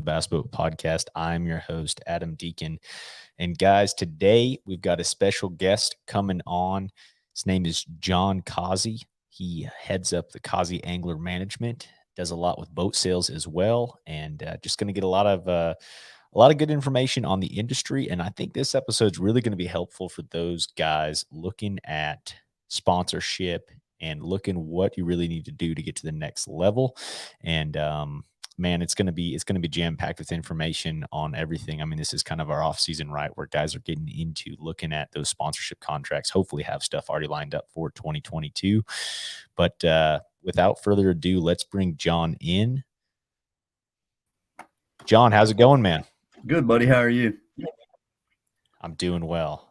Bass Boat Podcast. I'm your host, Adam Deacon. And guys, today we've got a special guest coming on. His name is Jon Cozze. He heads up the Cozze Angler Management, does a lot with boat sales as well, and just going to get a lot of good information on the industry. And I think this episode is really going to be helpful for those guys looking at sponsorship and looking what you really need to do to get to the next level. And man, it's gonna be jam packed with information on everything. I mean, this is kind of our off season, right, where guys are getting into looking at those sponsorship contracts. Hopefully, have stuff already lined up for 2022. But without further ado, let's bring Jon in. Jon, how's it going, man? Good, buddy. How are you? I'm doing well.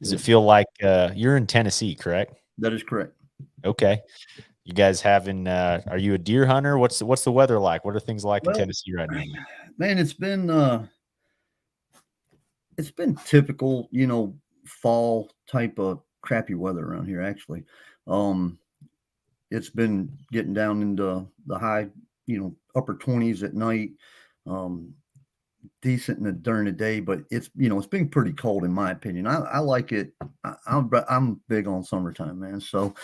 Does it feel like you're in Tennessee, correct? That is correct. Okay. You guys having are you a deer hunter? What's the weather like? What are things like in Well, Tennessee right now? man, it's been typical, fall type of crappy weather around here, actually. It's been getting down into the high, upper 20s at night. Decent during the day, but it's been pretty cold in my opinion. I like it. I'm big on summertime, man. So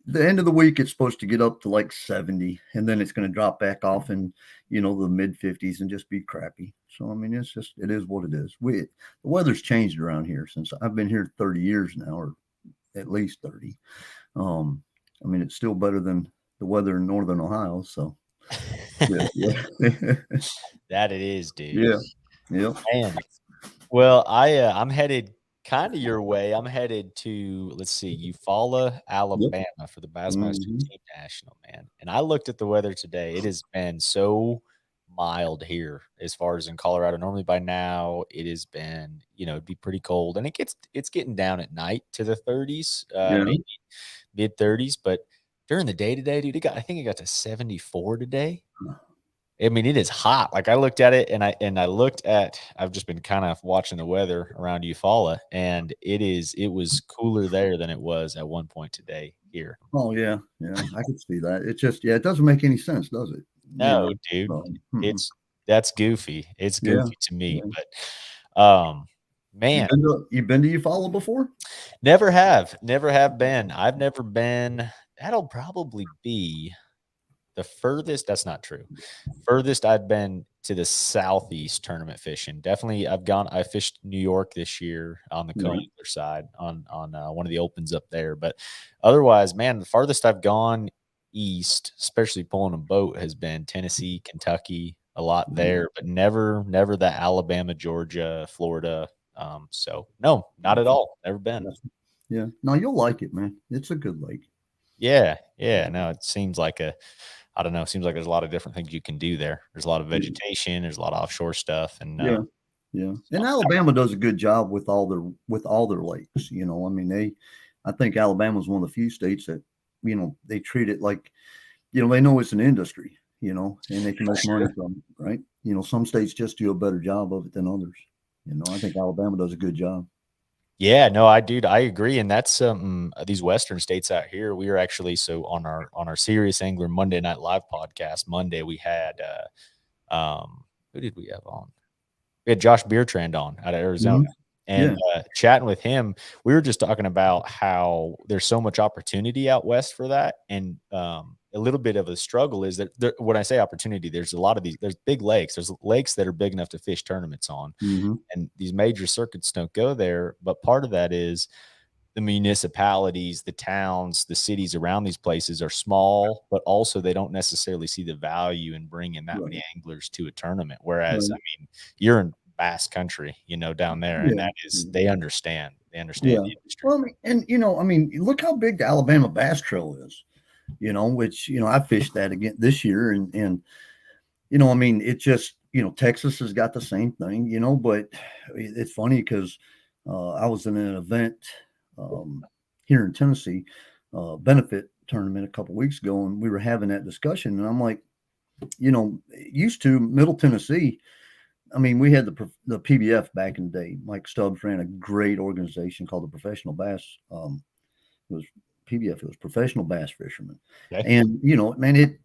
the end of the week, it's supposed to get up to like 70, and then it's going to drop back off in, the mid 50s and just be crappy. So, I mean, it is what it is. The weather's changed around here since I've been here 30 years now, or at least 30. I mean, it's still better than the weather in Northern Ohio. So, yeah. That it is, dude. Yeah. Man. Well, I'm headed kind of your way. I'm headed to, let's see, Eufaula, Alabama for the Bassmaster Team National, man. And I looked at the weather today. It has been so mild here as far as in Colorado. Normally by now it has been, it'd be pretty cold, and it's getting down at night to the 30s, maybe mid 30s, but during the day today, dude, I think it got to 74 today. I mean, it is hot. Like I looked at it and I've just been kind of watching the weather around Eufaula, and it was cooler there than it was at one point today here. Oh yeah. I can see that. It just, it doesn't make any sense, does it? No, dude, that's goofy. It's goofy to me, but man, you've been to Eufaula before? Never have been. I've never been. That'll probably be the furthest. That's not true. Furthest I've been to the southeast tournament fishing. Definitely, I fished New York this year on the Coengler side on one of the opens up there. But otherwise, man, the farthest I've gone east, especially pulling a boat, has been Tennessee, Kentucky, a lot there, but never the Alabama, Georgia, Florida. So no, not at all. Never been. Yeah. No, you'll like it, man. It's a good lake. Yeah. No, it seems like I don't know. It seems like there's a lot of different things you can do there. There's a lot of vegetation. There's a lot of offshore stuff, and yeah. And Alabama does a good job with all their lakes. I mean, I think Alabama is one of the few states that they treat it like, they know it's an industry, and they can make money from it, right? Some states just do a better job of it than others. I think Alabama does a good job. Yeah, no, I agree, and that's these Western states out here. We are actually on our Serious Angler Monday Night Live podcast. Monday we had who did we have on? We had Josh Beertrand on out of Arizona, and chatting with him. We were just talking about how there's so much opportunity out west for that, and a little bit of a struggle is that when I say opportunity, there's a lot of there's big lakes. There's lakes that are big enough to fish tournaments on, and these major circuits don't go there. But part of that is the municipalities, the towns, the cities around these places are small, but also they don't necessarily see the value in bringing that many anglers to a tournament. Whereas, I mean, you're in bass country, down there, and that is they understand. They understand the industry. Well, I mean, look how big the Alabama Bass Trail is. Which, I fished that again this year. And I mean, it just, Texas has got the same thing, but it's funny because I was in an event here in Tennessee, benefit tournament a couple of weeks ago, and we were having that discussion. And I'm like, used to Middle Tennessee, I mean, we had the PBF back in the day. Mike Stubbs ran a great organization called the Professional Bass. It was PBF, it was Professional Bass Fishermen. Okay. And, man,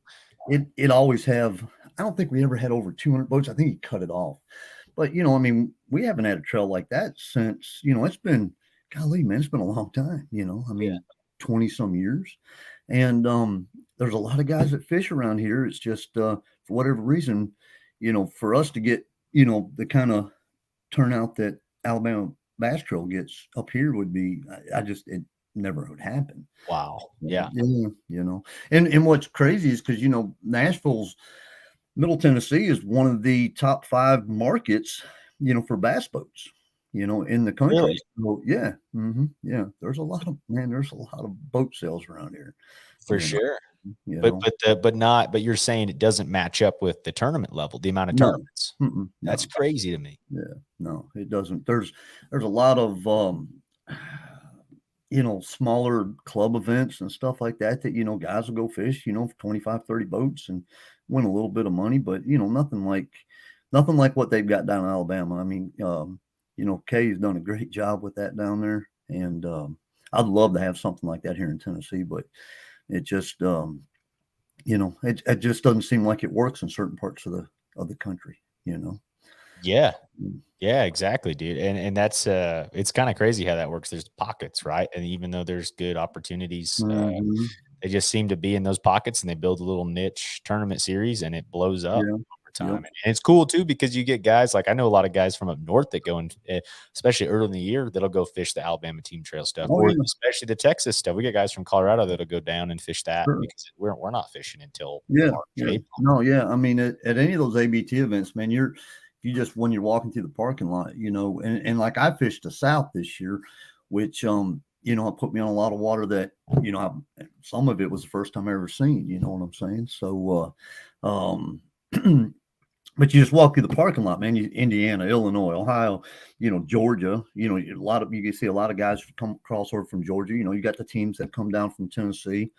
it always have I don't think we ever had over 200 boats. I think he cut it off. But, you know, I mean, we haven't had a trail like that since, you know, it's been, golly, man, it's been a long time, you know, I Yeah. mean, 20 some years. And there's a lot of guys that fish around here. It's just, for whatever reason, you know, for us to get, you know, the kind of turnout that Alabama Bass Trail gets up here would be, I just, it never would happen. Wow. Yeah. Yeah, you know, and what's crazy is because, you know, Nashville's, Middle Tennessee is one of the top 5 markets, you know, for bass boats, you know, in the country. Really? So yeah, yeah. There's a lot of there's a lot of boat sales around here, For you know. sure. You But know, but you're saying it doesn't match up with the tournament level, the amount of no, tournaments. That's no, crazy to me. yeah, no, it doesn't. There's a lot of you know, smaller club events and stuff like that that, you know, guys will go fish, you know, for 25, 30 boats and win a little bit of money, but, you know, nothing like what they've got down in Alabama. I mean, you know, Kay's done a great job with that down there. And I'd love to have something like that here in Tennessee, but it just, you know, it just doesn't seem like it works in certain parts of the country, you know. Yeah. Mm. Yeah, exactly, dude. And that's it's kind of crazy how that works. There's pockets, right? And even though there's good opportunities, Mhm. they just seem to be in those pockets and they build a little niche tournament series and it blows up Yeah. over Yep. time. And it's cool too because you get guys like I know a lot of guys from up north that go and especially early in the year that'll go fish the Alabama team trail stuff Oh or yeah. especially the Texas stuff. We get guys from Colorado that'll go down and fish that Sure. because we're not fishing until Yeah, March, yeah. April. No, yeah. I mean, at any of those ABT events, man, you just when you're walking through the parking lot, you know, and like I fished the South this year, which you know, it put me on a lot of water that, you know, some of it was the first time I ever seen, you know what I'm saying? So but you just walk through the parking lot, man. Indiana, Illinois, Ohio, you know, Georgia. You know, you can see a lot of guys come cross over from Georgia. You know, you got the teams that come down from Tennessee,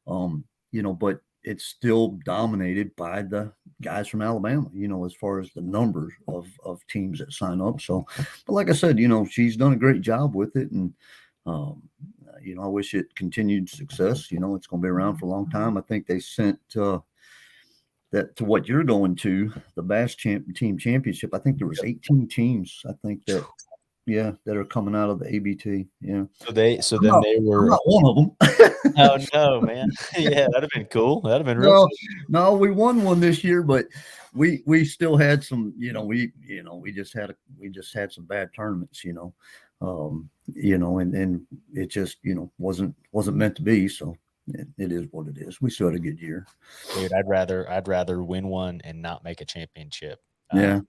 you know, but it's still dominated by the guys from Alabama. You know, as far as the numbers of teams that sign up. So, but like I said, you know, she's done a great job with it, and you know, I wish it continued success. You know, it's going to be around for a long time. I think they sent. That to what you're going to the team championship. I think there was 18 teams. I think that yeah that are coming out of the ABT. Yeah, So I'm then not they I'm were not one of them. oh no, man. Yeah, that'd have been cool. That'd have been real No, cool. no, we won one this year, but we still had some. We just had some bad tournaments. You know, and it just wasn't meant to be. So it is what it is. We still had a good year. Dude, I'd rather win one and not make a championship. Yeah.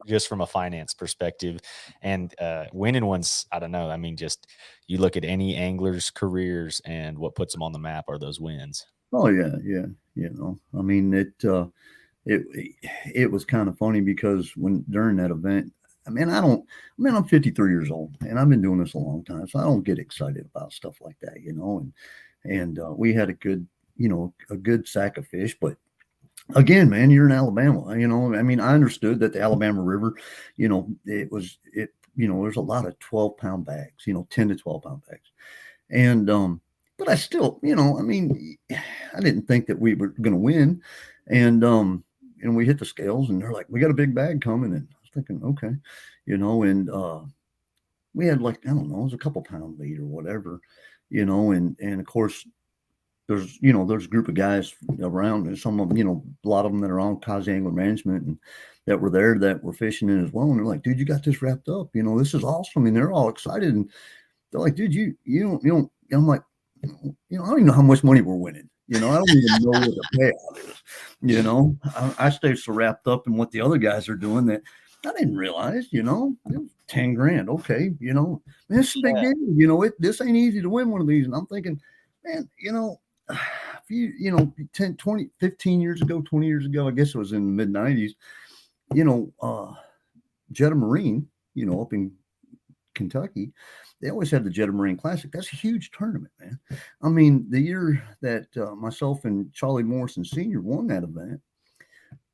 Just from a finance perspective. And winning ones, I don't know. I mean, just you look at any angler's careers and what puts them on the map are those wins. Oh yeah, yeah. You know, I mean it it was kind of funny because when during that event, I'm 53 years old and I've been doing this a long time, so I don't get excited about stuff like that, you know. And we had a good, you know, a good sack of fish, but again, man, you're in Alabama, you know. I mean, I understood that the Alabama River, you know, you know, there's a lot of 12-pound bags, you know, 10 to 12-pound bags. And but I still, you know, I mean, I didn't think that we were going to win, and we hit the scales, and they're like, "We got a big bag coming," and I was thinking, okay, you know, and we had like I don't know, it was a couple pound lead or whatever, you know, and of course there's a group of guys around, and some of them, you know, a lot of them that are on Cozze Angler Management and that were there that were fishing in as well, and they're like, "Dude, you got this wrapped up, you know, this is awesome," and they're all excited and they're like, dude, you don't. I'm like, you know, I don't even know how much money we're winning. You know, I don't even know what the payout is. You know, I stay so wrapped up in what the other guys are doing that I didn't realize. You know, it was 10 grand. Okay, you know, man, it's a big deal. You know, this ain't easy to win one of these. And I'm thinking, man, you know, if you know, 10, 20, 15 years ago, 20 years ago, I guess it was in the mid 90s. You know, JID Marine, you know, up in Kentucky, they always had the JID Marine Classic. That's a huge tournament, man. I mean, the year that myself and Charlie Morrison Sr. won that event,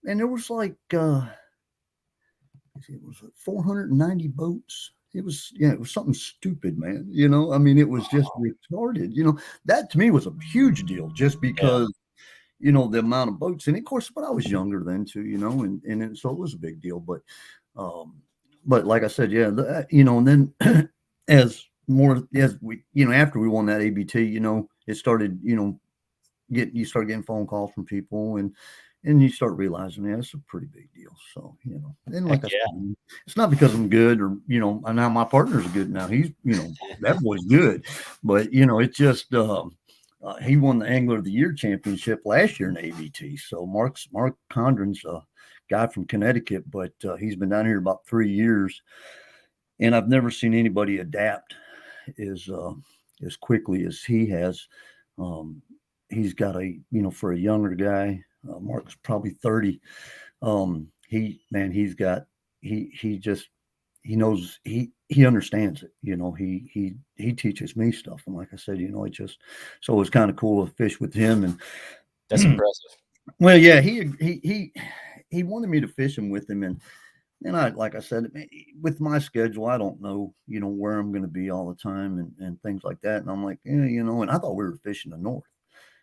and there was like it was 490 boats. It was something stupid, man. You know, I mean, it was just retarded. You know, that to me was a huge deal, just Yeah. because the amount of boats. And of course, but I was younger then too, so it was a big deal. Um, but like I said, yeah, and then as more, as we, after we won that ABT, it started, you start getting phone calls from people, and you start realizing, yeah, it's a pretty big deal. So, and Heck like I yeah. said, it's not because I'm good or, and now my partner's good now. He's, that boy's good, but, it's just, he won the Angler of the Year championship last year in ABT. So Mark Condren's a guy from Connecticut, but he's been down here about 3 years, and I've never seen anybody adapt as as quickly as he has. Um, he's got for a younger guy, Mark's probably 30. He's got he just he knows he understands it. He teaches me stuff, and like I said, it just so it was kind of cool to fish with him. That's And impressive. well, yeah, he wanted me to fish him with him, and I, like I said, with my schedule, I don't know, where I'm going to be all the time and things like that. And I'm like, yeah, and I thought we were fishing the north.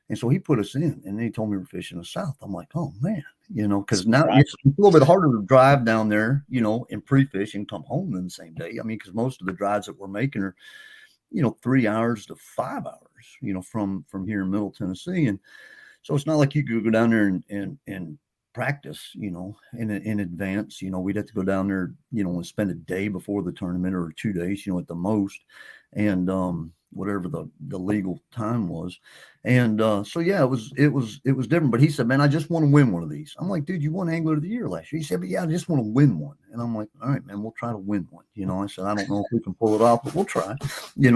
And so he put us in, and then he told me we're fishing the south. I'm like, oh man, because now Right. it's a little bit harder to drive down there, and pre-fish and come home in the same day. I mean, because most of the drives that we're making are, 3 hours to 5 hours, from here in Middle Tennessee. And so it's not like you could go down there and practice, in advance. We'd have to go down there, and spend a day before the tournament or 2 days, at the most, and whatever the legal time was. And so yeah, it was different. But he said, man, I just want to win one of these. I'm like, dude, you won Angler of the Year last year. He said, but yeah, I just want to win one. And I'm like, all right, man, we'll try to win one. I said, I don't know if we can pull it off, but we'll try.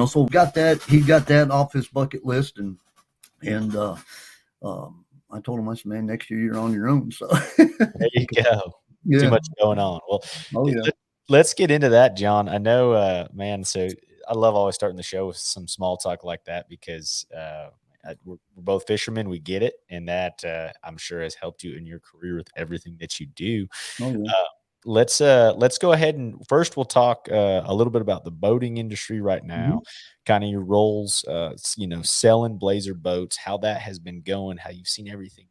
So we got that. He got that off his bucket list, and I told him, I said, man, next year you're on your own. So There you go. Too yeah. much going on. Well, Oh yeah. let's get into that, John. I know, man. So I love always starting the show with some small talk like that because we're both fishermen. We get it, and that I'm sure has helped you in your career with everything that you do. Oh yeah. Uh, let's go ahead and first we'll talk a little bit about the boating industry right now, Mhm. kind of your roles, selling Blazer boats, how that has been going, how you've seen everything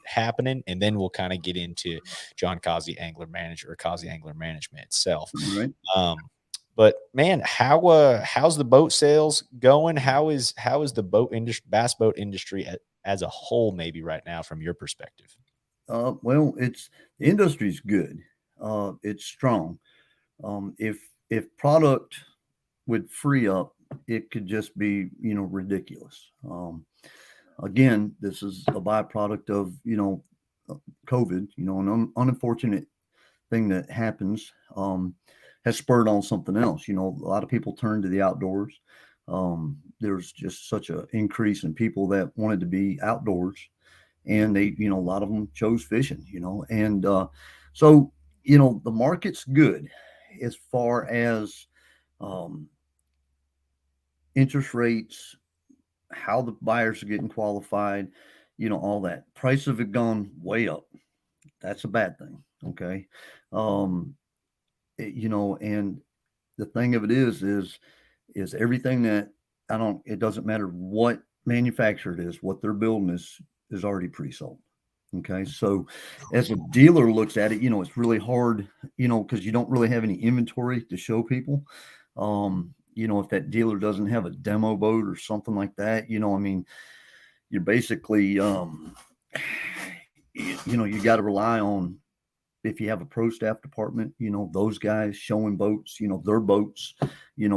happening, and then we'll kind of get into Jon Cozze Angler Manager or Cozze Angler Management itself. All right. Um, but man, how's the boat sales going? How is the boat industry, bass boat industry as a whole, maybe right now from your perspective? Well, the industry's good. It's strong. If product would free up, it could just be, ridiculous. Again, this is a byproduct of, COVID, an unfortunate thing that happens, has spurred on something else. A lot of people turn to the outdoors. There's just such an increase in people that wanted to be outdoors, and they, a lot of them chose fishing, and so, the market's good as far as um, interest rates, how the buyers are getting qualified, all that. Prices have gone way up. That's a bad thing. Okay. Um, and the thing of it is everything that it doesn't matter what manufacturer it is, what they're building is already pre-sold. Okay. So as a dealer looks at it, it's really hard, because you don't really have any inventory to show people. If that dealer doesn't have a demo boat or something like that, I mean, you're basically, you got to rely on, if you have a pro staff department, those guys showing boats, their boats,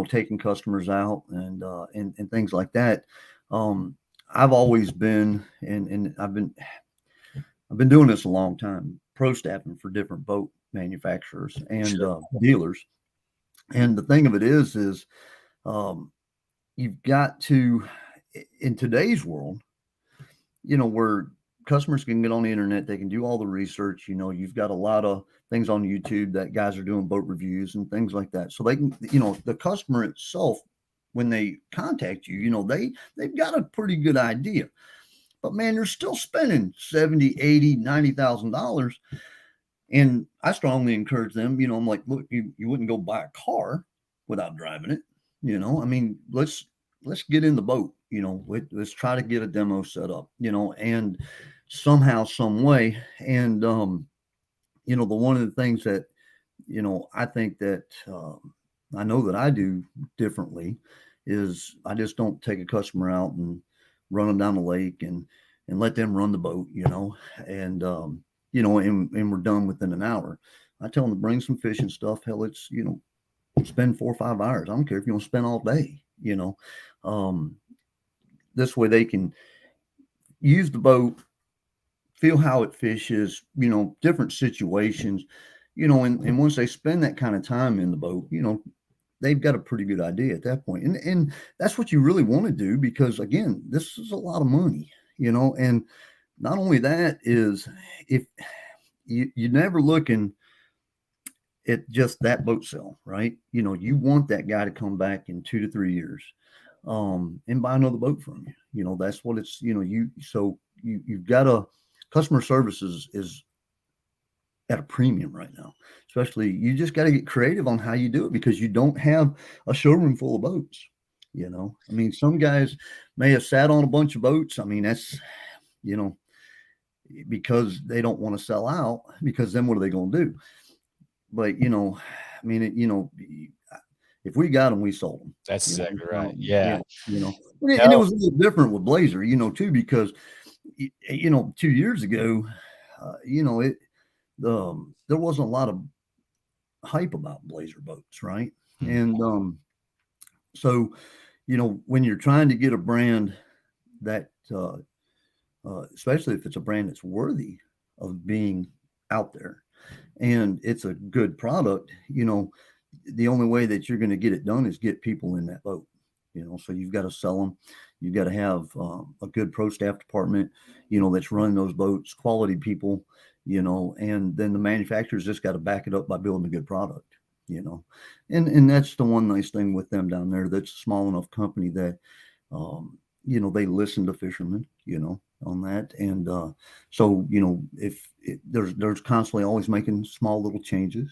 taking customers out and things like that. I've always been, and I've been doing this a long time, pro staffing for different boat manufacturers and Sure. dealers. And the thing of it is, um, you've got to, in today's world, where customers can get on the internet, they can do all the research. You've got a lot of things on YouTube that guys are doing boat reviews and things like that. So they can, the customer itself, when they contact you, they've got a pretty good idea. But man, they're still spending 70, 80, $90,000. And I strongly encourage them, I'm like, look, you wouldn't go buy a car without driving it. I mean, let's get in the boat, let's try to get a demo set up, and somehow, some way. And, the one of the things that, I think that, I know that I do differently is I just don't take a customer out and run them down the lake and let them run the boat, and, and we're done within an hour. I tell them to bring some fishing stuff. Hell, it's, spend 4 or 5 hours. I don't care if you want to spend all day, um, this way they can use the boat, feel how it fishes, different situations, and once they spend that kind of time in the boat, they've got a pretty good idea at that point. And that's what you really want to do, because again, this is a lot of money, and not only that is, if you're never looking at just that boat sale, right? You want that guy to come back in 2 to 3 years, and buy another boat from you. That's what it's, you've got to, customer services is at a premium right now. Especially, you just got to get creative on how you do it, because you don't have a showroom full of boats. I mean, some guys may have sat on a bunch of boats. I mean, that's, because they don't want to sell out, because then what are they going to do? But, I mean, if we got them, we sold them. That's exactly right. Yeah. And it was a little different with Blazer, too, because, 2 years ago, there wasn't a lot of hype about Blazer boats, right? And so, when you're trying to get a brand that, especially if it's a brand that's worthy of being out there and it's a good product, the only way that you're going to get it done is get people in that boat. So you've got to sell them. You've got to have a good pro staff department, that's running those boats, quality people, and then the manufacturers just got to back it up by building a good product, and that's the one nice thing with them down there. That's a small enough company that, they listen to fishermen, on that. And so, if there's constantly always making small little changes,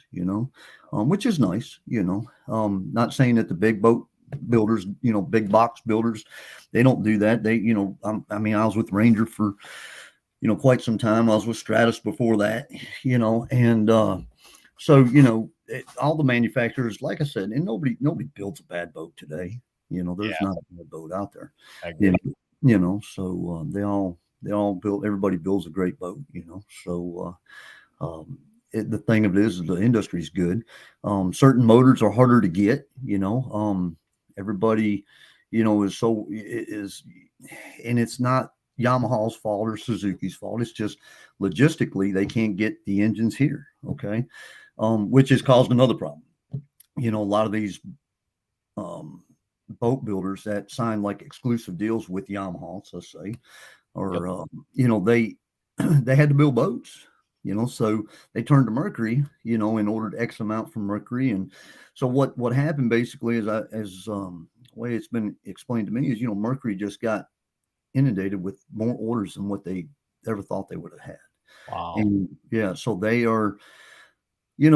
which is nice, not saying that the big boat builders, big box builders, they don't do that. They, I mean, I was with Ranger for, quite some time. I was with Stratus before that, and so, all the manufacturers, like I said, and nobody builds a bad boat today. There's not a bad boat out there. I agree. So they all build. Everybody builds a great boat. So the thing of it is the industry's good. Certain motors are harder to get. Everybody, is, and it's not Yamaha's fault or Suzuki's fault. It's just logistically they can't get the engines here. Okay, which has caused another problem. A lot of these boat builders that sign like exclusive deals with Yamaha, let's say, or they they had to build boats. So they turned to Mercury, and ordered X amount from Mercury. And so what happened basically is, the way it's been explained to me is, Mercury just got inundated with more orders than what they ever thought they would have had. Wow. And so they are, they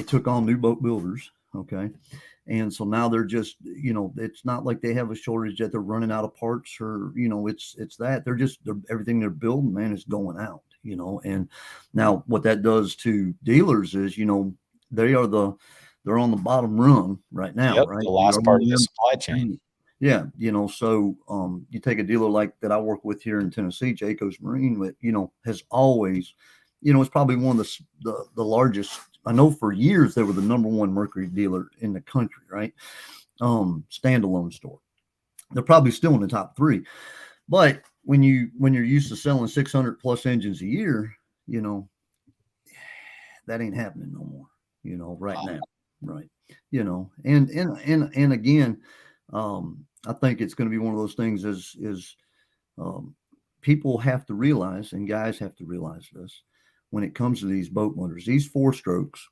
took on new boat builders. Okay. And so now they're just, it's not like they have a shortage that they're running out of parts, or, it's that they're everything they're building, man, is going out, and now what that does to dealers is, they're on the bottom rung right now, Yep, right? the last part of the supply chain. Yeah. So, you take a dealer like that I work with here in Tennessee, JID Marine, that, has always, it's probably one of the largest. I know for years they were the number one Mercury dealer in the country, right? Standalone store. They're probably still in the top 3. But when you're used to selling 600 plus engines a year, that ain't happening no more, right now. Right. And again, I think it's going to be one of those things is people have to realize, and guys have to realize this, when it comes to these boat motors, these 4 strokes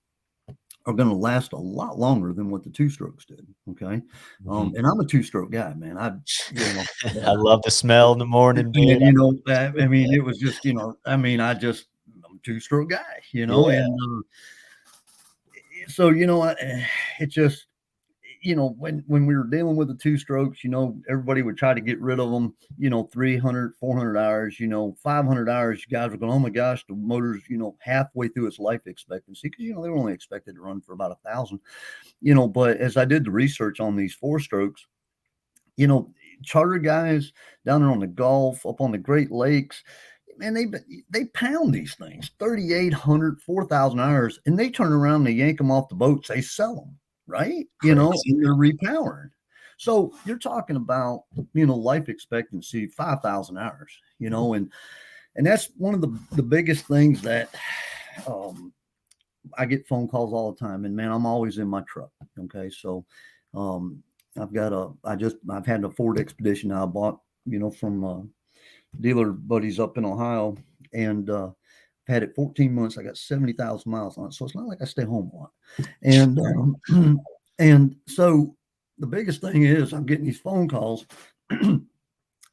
are going to last a lot longer than what the 2 strokes did. Okay. And I'm a 2-stroke guy, man. I love the smell in the morning, man. I mean, it was just, I'm a 2-stroke guy, and so, it just, when we were dealing with the two strokes, everybody would try to get rid of them, 300, 400 hours, 500 hours. You guys were going, oh my gosh, the motor's, halfway through its life expectancy, because, they were only expected to run for about 1,000, but as I did the research on these four strokes, charter guys down there on the Gulf, up on the Great Lakes, man, they pound these things 3,800, 4,000 hours, and they turn around and they yank them off the boats. They sell them, right? Crazy. And they're repowered. So you're talking about, life expectancy 5,000 hours, and that's one of the biggest things that I get phone calls all the time, and man, I'm always in my truck. Okay, so I've had a Ford Expedition I bought, from dealer buddies up in Ohio, and I've had it 14 months. I got 70,000 miles on it, so it's not like I stay home a lot. And and so the biggest thing is I'm getting these phone calls, and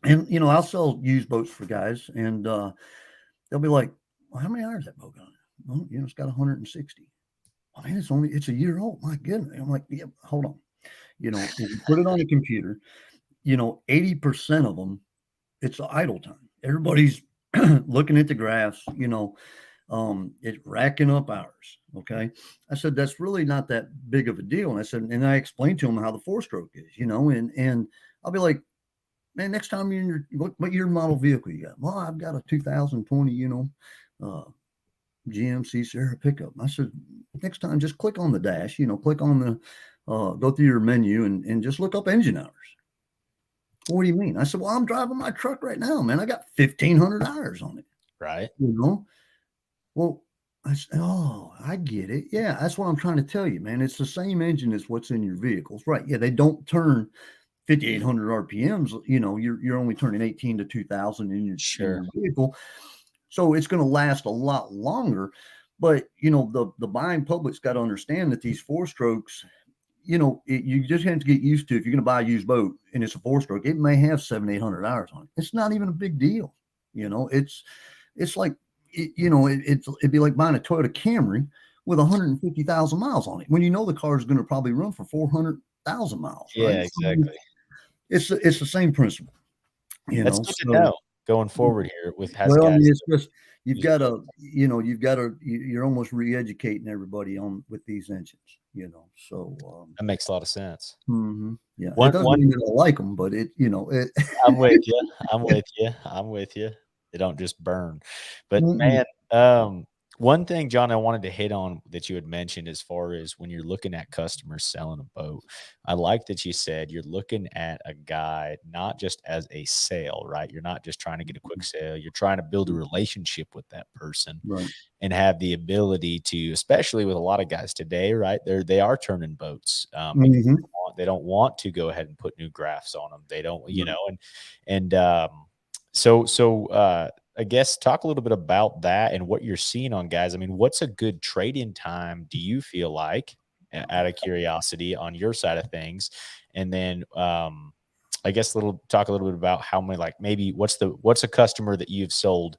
I'll sell used boats for guys, and they'll be like, well, how many hours that boat got? Well, it's got 160. I mean, it's a year old. My goodness. I'm like, yeah, hold on. If you put it on the computer, 80% of them, it's idle time. Everybody's looking at the graphs, it's racking up hours. Okay. I said, that's really not that big of a deal. And I said, and I explained to them how the four stroke is, and I'll be like, man, next time you're in what year model vehicle you got? Well, I've got a 2020, GMC Sierra pickup. I said, next time just click on the dash, click on the, go through your menu and just look up engine hours. What do you mean? I said, well, I'm driving my truck right now, man. I got 1,500 hours on it. Right. Well, I said, oh, I get it. Yeah, that's what I'm trying to tell you, man. It's the same engine as what's in your vehicles, right? Yeah, they don't turn 5,800 RPMs. You're only turning 18 to 2,000 in your vehicle, so it's going to last a lot longer. But the buying public's got to understand that these four strokes, you just have to get used to. If you're going to buy a used boat and it's a four stroke, it may have 700, 800 hours on it. It's not even a big deal. It's like, it'd be like buying a Toyota Camry with 150,000 miles on it when the car is going to probably run for 400,000 miles. Yeah, right? exactly. It's the same principle. That's good to know going forward here with guys. I mean, it's just you're almost re-educating everybody on with these engines. So that makes a lot of sense. Mm-hmm. Yeah, it doesn't mean that I like them, but I'm with you. I'm with you. They don't just burn. But man, one thing, John, I wanted to hit on that you had mentioned as far as when you're looking at customers selling a boat, I like that you said you're looking at a guy not just as a sale, right? You're not just trying to get a quick sale. You're trying to build a relationship with that person, right, and have the ability to, especially with a lot of guys today, right? They are turning boats. They don't want to go ahead and put new graphs on them. They don't, so I guess talk a little bit about that and what you're seeing on guys. I mean, what's a good trade-in time, do you feel like, out of curiosity on your side of things? And then I guess talk a little bit about how many, like maybe what's a customer that you've sold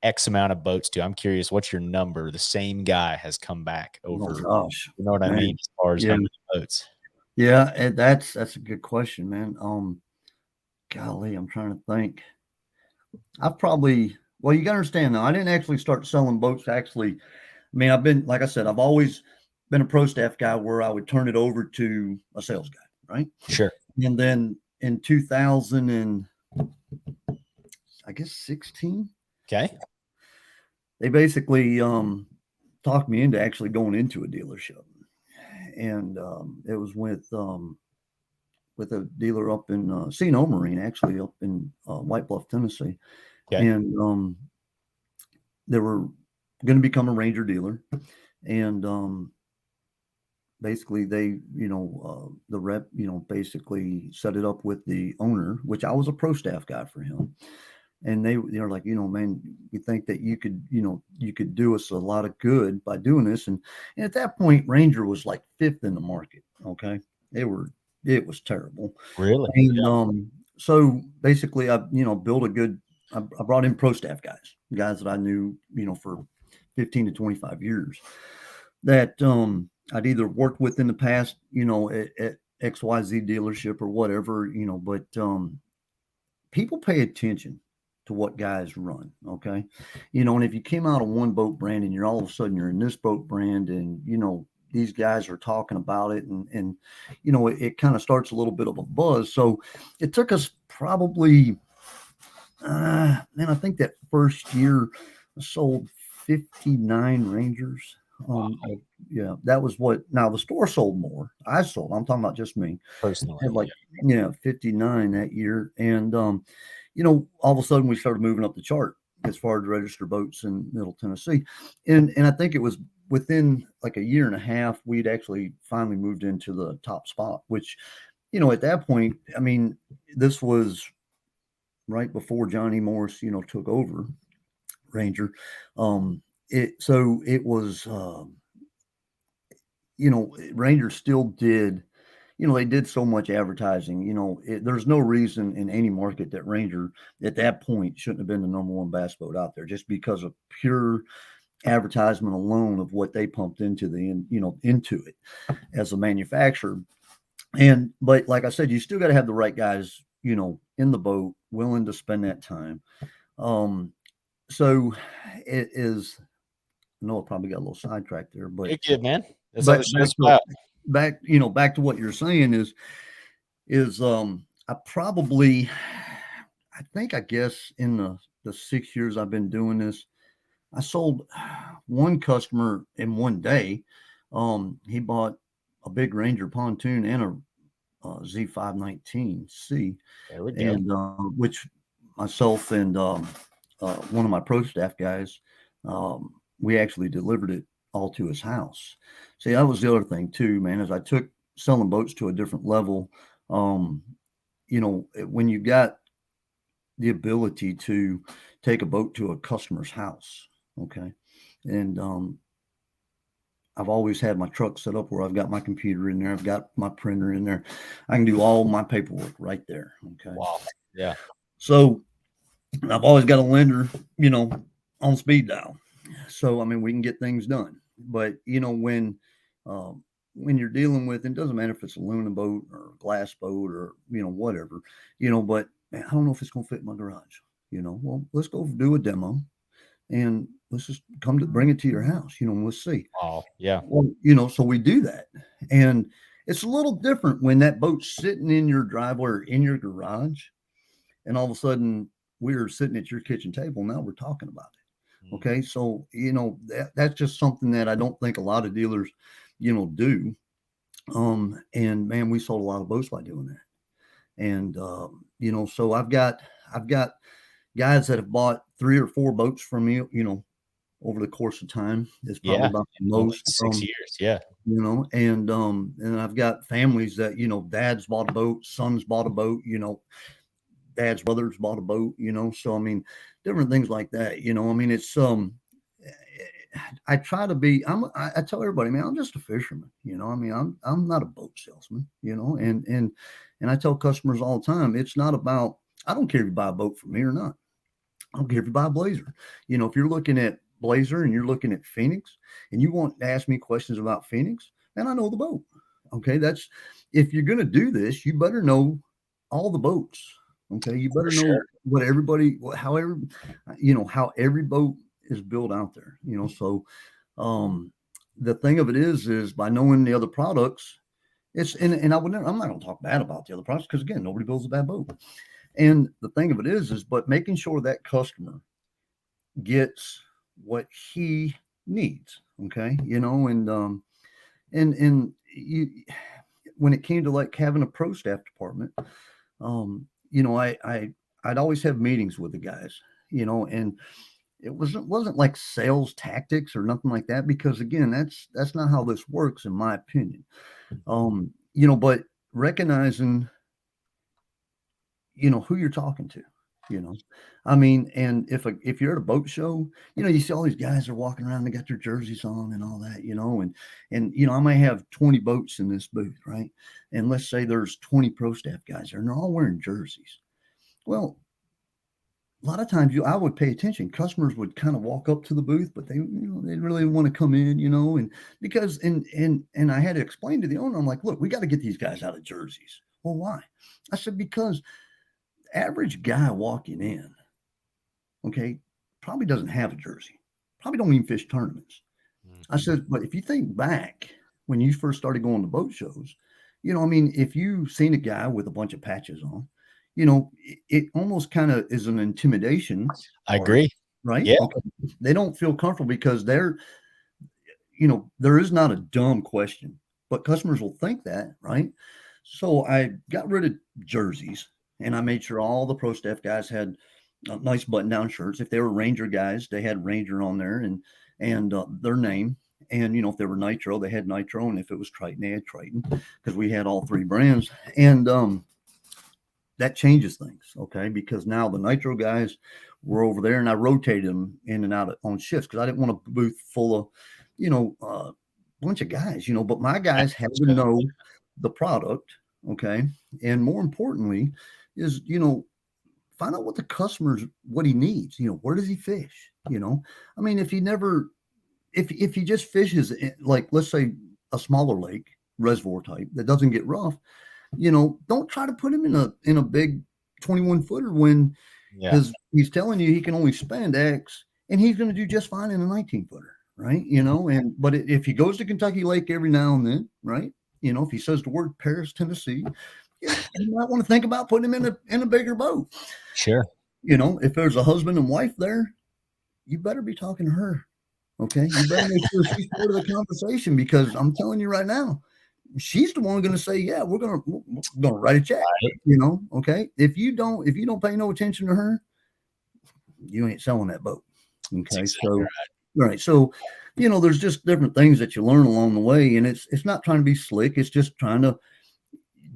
X amount of boats to? I'm curious, what's your number? The same guy has come back over, gosh, you know what I mean, as far as number of boats. Yeah, and that's a good question, man. Golly, I'm trying to think. You got to understand though, I didn't actually start selling boats. Actually, I mean, like I said, I've always been a pro staff guy where I would turn it over to a sales guy, right? Sure. And then in 2000 and I guess 16, okay, they basically talked me into actually going into a dealership, and it was with a dealer up in C&O Marine, actually up in White Bluff, Tennessee. Okay. And they were going to become a Ranger dealer. And basically they, the rep, basically set it up with the owner, which I was a pro staff guy for him. And they're like, man, we think that you could do us a lot of good by doing this. And at that point, Ranger was like fifth in the market. Okay. It was terrible. Really? And so basically I brought in pro staff guys that I knew, for 15 to 25 years that I'd either worked with in the past, XYZ dealership or whatever, but people pay attention to what guys run. Okay. And if you came out of one boat brand and you're all of a sudden you're in this boat brand and, these guys are talking about it and it kind of starts a little bit of a buzz. So it took us probably, man, I think that first year I sold 59 Rangers. Wow. Yeah, that was what. Now the store sold more. I'm talking about just me. Personally, Had like 59 that year, and all of a sudden we started moving up the chart as far as registered boats in Middle Tennessee, and I think it was within like a year and a half we'd actually finally moved into the top spot. Which, at that point, I mean, this was right before Johnny Morris, took over Ranger. It was. Ranger still did, they did so much advertising. There's no reason in any market that Ranger at that point shouldn't have been the number one bass boat out there just because of pure advertisement alone of what they pumped into into it as a manufacturer. But like I said, you still got to have the right guys, in the boat willing to spend that time. So it is, I know I probably got a little sidetracked there, but you're good, man. That's all but the show's about. back to what you're saying is I probably, I guess in the 6 years I've been doing this, I sold one customer in one day. He bought a big Ranger pontoon and a Z519C, There we go. and which myself and one of my pro staff guys, we actually delivered it all to his house. See, that was the other thing too, man. As I took selling boats to a different level, when you got the ability to take a boat to a customer's house, okay, and I've always had my truck set up where I've got my computer in there, I've got my printer in there, I can do all my paperwork right there. Okay, Wow. Yeah. so I've always got a lender, on speed dial. So I mean, we can get things done. But when you're dealing with, it doesn't matter if it's a Luna boat or a glass boat or whatever, but man, I don't know if it's going to fit in my garage. Well, let's go do a demo, and let's just come to bring it to your house. And we'll see. Oh, yeah. Well, so we do that, and it's a little different when that boat's sitting in your driveway or in your garage, and all of a sudden we're sitting at your kitchen table. Now we're talking about it. Okay. So, that's just something that I don't think a lot of dealers, do. And man, we sold a lot of boats by doing that. And, so I've got guys that have bought 3 or 4 boats from me, over the course of time. It's probably about the most 6 years. Yeah. And I've got families that, dad's bought a boat, son's bought a boat, dad's brothers bought a boat, so I mean, different things like that, I mean, it's I try to be, I tell everybody, man, I'm just a fisherman, I mean, I'm not a boat salesman, and I tell customers all the time, it's not about, I don't care if you buy a boat from me or not. I don't care if you buy a Blazer. If you're looking at Blazer and you're looking at Phoenix and you want to ask me questions about Phoenix, and I know the boat. Okay. If you're going to do this, you better know all the boats. Okay. You better know what everybody, how every boat is built out there, so, the thing of it is by knowing the other products, and I'm not going to talk bad about the other products because again, nobody builds a bad boat. And the thing of it is but making sure that customer gets what he needs. Okay. And you, when it came to like having a pro staff department, I'd always have meetings with the guys, and it wasn't like sales tactics or nothing like that, because again, that's not how this works, in my opinion. But recognizing, who you're talking to, I mean, and if you're at a boat show, you see all these guys are walking around, they got their jerseys on and all that, and I may have 20 boats in this booth, right? And let's say there's 20 pro staff guys there and they're all wearing jerseys. Well, a lot of times I would pay attention. Customers would kind of walk up to the booth, but they, they really want to come in, and because, and I had to explain to the owner, I'm like, look, we got to get these guys out of jerseys. Well, why? I said, because average guy walking in, okay, probably doesn't have a jersey, probably don't even fish tournaments. I Mhm. said, but if you think back when you first started going to boat shows, I mean, if you've seen a guy with a bunch of patches on, it almost kind of is an intimidation I part, agree. right? Yeah. Okay. They don't feel comfortable because there is not a dumb question, but customers will think that, right? So I got rid of jerseys and I made sure all the pro staff guys had nice button down shirts. If they were Ranger guys, they had Ranger on there and their name. And if they were Nitro, they had Nitro, and if it was Triton, they had Triton because we had all three brands. And that changes things, okay? Because now the Nitro guys were over there, and I rotated them in and out on shifts because I didn't want a booth full of, bunch of guys, But my guys had to Gotcha. know the product, okay? And more importantly, is find out what the customer's what he needs. Where does he fish? I mean, if he just fishes like, let's say, a smaller lake reservoir type that doesn't get rough, don't try to put him in a big 21 footer when Yeah. because he's telling you he can only spend X and he's going to do just fine in a 19 footer, right? And but if he goes to Kentucky Lake every now and then, right? If he says the word Paris, Tennessee, you might want to think about putting him in a bigger boat. Sure. If there's a husband and wife there, you better be talking to her. Okay, you better make sure she's part of the conversation because I'm telling you right now, she's the one going to say, "Yeah, we're gonna write a check." Right. Okay. If you don't pay no attention to her, you ain't selling that boat. That's Okay, exactly so right. right, so there's just different things that you learn along the way, and it's not trying to be slick. It's just trying to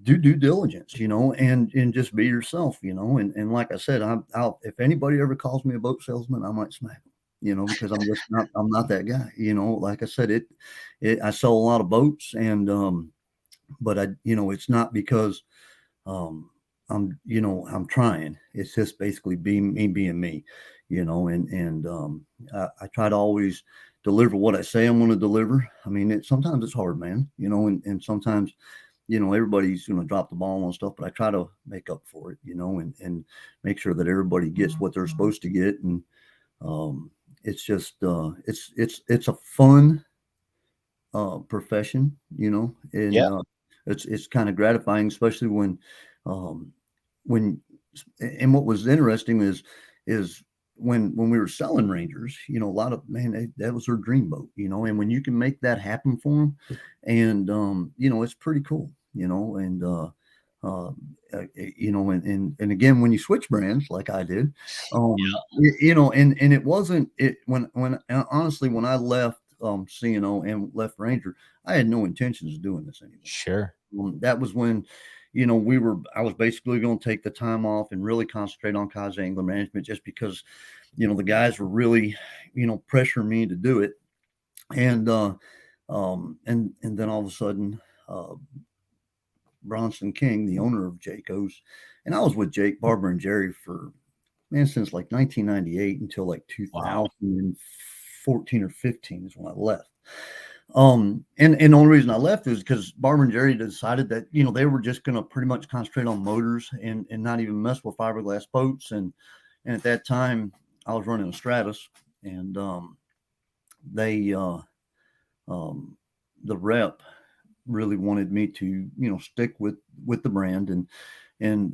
do due diligence, and just be yourself, and like I said, I'll if anybody ever calls me a boat salesman, I might smack them, because I'm not that guy, like I said, I sell a lot of boats and but it's not because I'm trying. It's just basically being me, and I try to always deliver what I say I'm going to deliver. I mean, sometimes it's hard, man, and sometimes everybody's going to drop the ball on stuff, but I try to make up for it, and make sure that everybody gets what they're supposed to get. And it's just, it's a fun profession, and Yeah. it's kind of gratifying, especially um, when, and what was interesting is when we were selling Rangers, a lot of man, that was their dream boat, and when you can make that happen for them, and it's pretty cool, and uh, and again, when you switch brands like I did, and it wasn't it when honestly when I left CNO and left Ranger, I had no intentions of doing this anymore. Sure. That was when, I was basically going to take the time off and really concentrate on Cozze Angler Management just because, the guys were really, pressuring me to do it. And, and then all of a sudden, Bronson King, the owner of Jayco's, and I was with Jake, Barbara, and Jerry for, man, since like 1998 until like Wow. 2014 or 15 is when I left. And the only reason I left is because Barbara and Jerry decided that, they were just going to pretty much concentrate on motors and not even mess with fiberglass boats. And at that time I was running a Stratus and, they, um, the rep really wanted me to, stick with the brand. And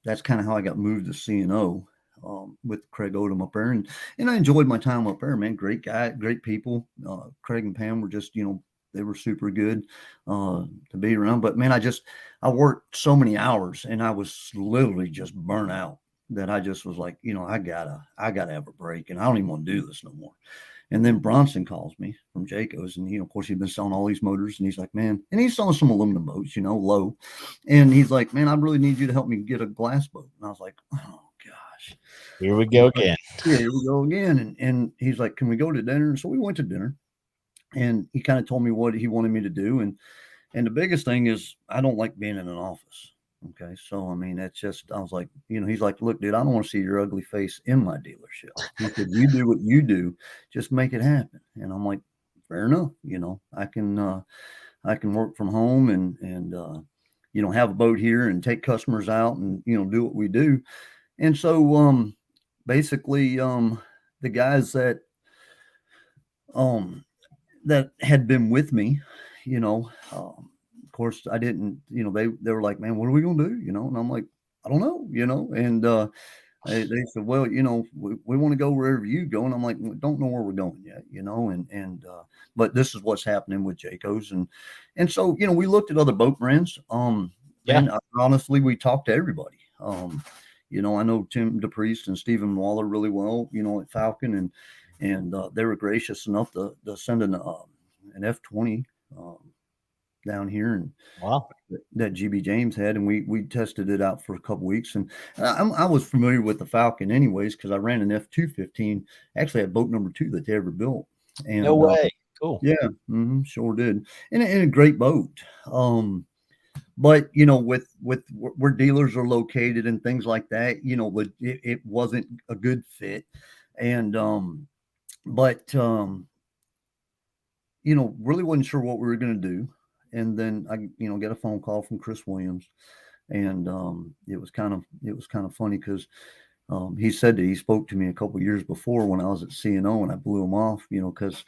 that's kind of how I got moved to CNO. With Craig Odom up there, and I enjoyed my time up there, man. Great guy, great people. Craig and Pam were just, they were super good to be around. But man, I worked so many hours, and I was literally just burnt out that I just was like, I gotta have a break, and I don't even want to do this no more. And then Bronson calls me from Jayco's, and of course, he'd been selling all these motors, and he's like, man, and he's selling some aluminum boats, low, and he's like, man, I really need you to help me get a glass boat. And I was like, oh gosh, Here we go like, again. yeah, here we go again. And he's like, can we go to dinner? And so we went to dinner, and he kind of told me what he wanted me to do, and the biggest thing is I don't like being in an office. Okay. So, I mean, that's just, I was like, he's like, look, dude, I don't want to see your ugly face in my dealership. He said, you do what you do, just make it happen. And I'm like, fair enough. I can work from home and have a boat here and take customers out and, do what we do. And so, basically, the guys um, that had been with me, of course, I didn't, they were like, man, what are we going to do? And I'm like, I don't know, and, they said, well, we want to go wherever you go. And I'm like, we don't know where we're going yet, but this is what's happening with Jayco's. And so, we looked at other boat brands. Yeah. Man, honestly, we talked to everybody. I know Tim DePriest and Stephen Waller really well, at Falcon, and they were gracious enough to send an F20 um, down here, and Wow. that GB James had, and we tested it out for a couple weeks, and I was familiar with the Falcon anyways because I ran an F215, actually at boat number 2 that they ever built, No and way. Cool. yeah, sure did, and a great boat. But with where dealers are located and things like that, it wasn't a good fit, and but really wasn't sure what we were going to do. And then I, get a phone call from Chris Williams, and it was kind of funny because he said that he spoke to me a couple of years before when I was at CNO, and I blew him off, because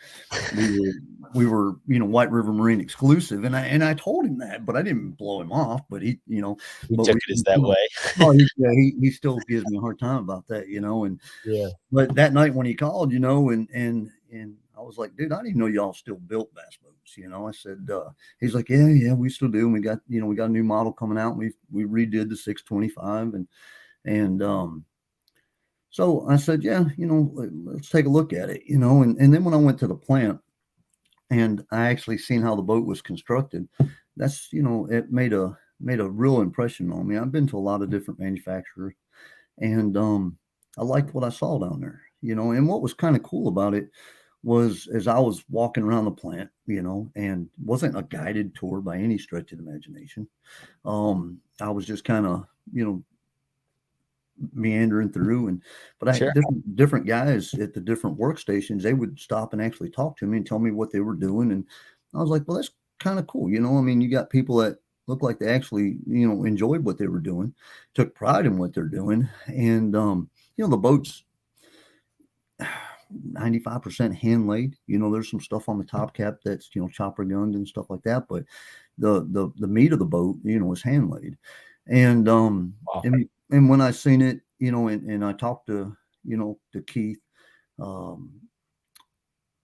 we were White River Marine exclusive, and I told him that, but I didn't blow him off. But He but took we, it as that way. oh, yeah, he still gives me a hard time about that, and Yeah. but that night when he called, and I was like, dude, I didn't even know y'all still built bass boats. I said, he's like, yeah, we still do. And we got a new model coming out. And we redid the 625, and so I said, yeah, let's take a look at it, and then when I went to the plant and I actually seen how the boat was constructed, that's, it made a real impression on me. I've been to a lot of different manufacturers, and I liked what I saw down there, and what was kind of cool about it was as I was walking around the plant, and wasn't a guided tour by any stretch of the imagination. I was just kind of, meandering through, but I Sure. different guys at the different workstations, they would stop and actually talk to me and tell me what they were doing, and I was like, well, that's kind of cool. I mean, you got people that look like they actually enjoyed what they were doing, took pride in what they're doing, and the boats 95% hand laid. There's some stuff on the top cap that's chopper gunned and stuff like that, but the meat of the boat is hand laid, and Wow. and when I seen it, and I talked to Keith um,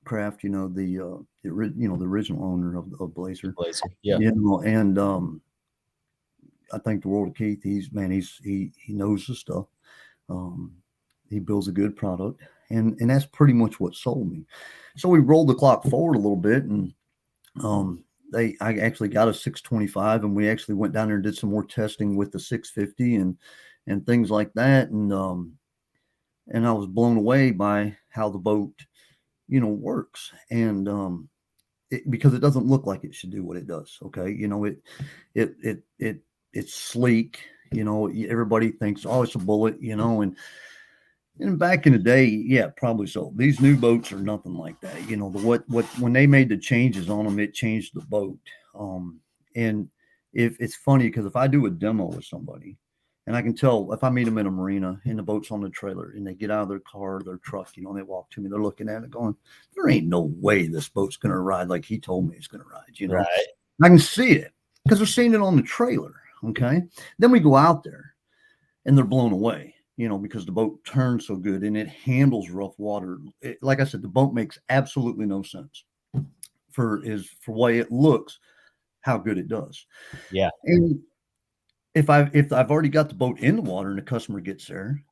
Kraft, the original owner of Blazer, Blazer. Yeah. and I think the world of Keith. He knows the stuff. Um, he builds a good product, and that's pretty much what sold me. So we rolled the clock forward a little bit, and I actually got a 625, and we actually went down there and did some more testing with the 650 and things like that, and I was blown away by how the boat works, and because it doesn't look like it should do what it does. Okay, it's sleek. Everybody thinks, oh, it's a bullet, and back in the day, yeah, probably so. These new boats are nothing like that. What when they made the changes on them, it changed the boat. And if it's funny because if I do a demo with somebody, and I can tell if I meet them in a marina and the boat's on the trailer and they get out of their car, their truck, they walk to me, they're looking at it going, there ain't no way this boat's going to ride like he told me it's going to ride. Right. I can see it because they're seeing it on the trailer. Okay. Then we go out there and they're blown away, because the boat turns so good and it handles rough water. Like I said, the boat makes absolutely no sense for way it looks, how good it does. Yeah. And if I've already got the boat in the water and the customer gets there,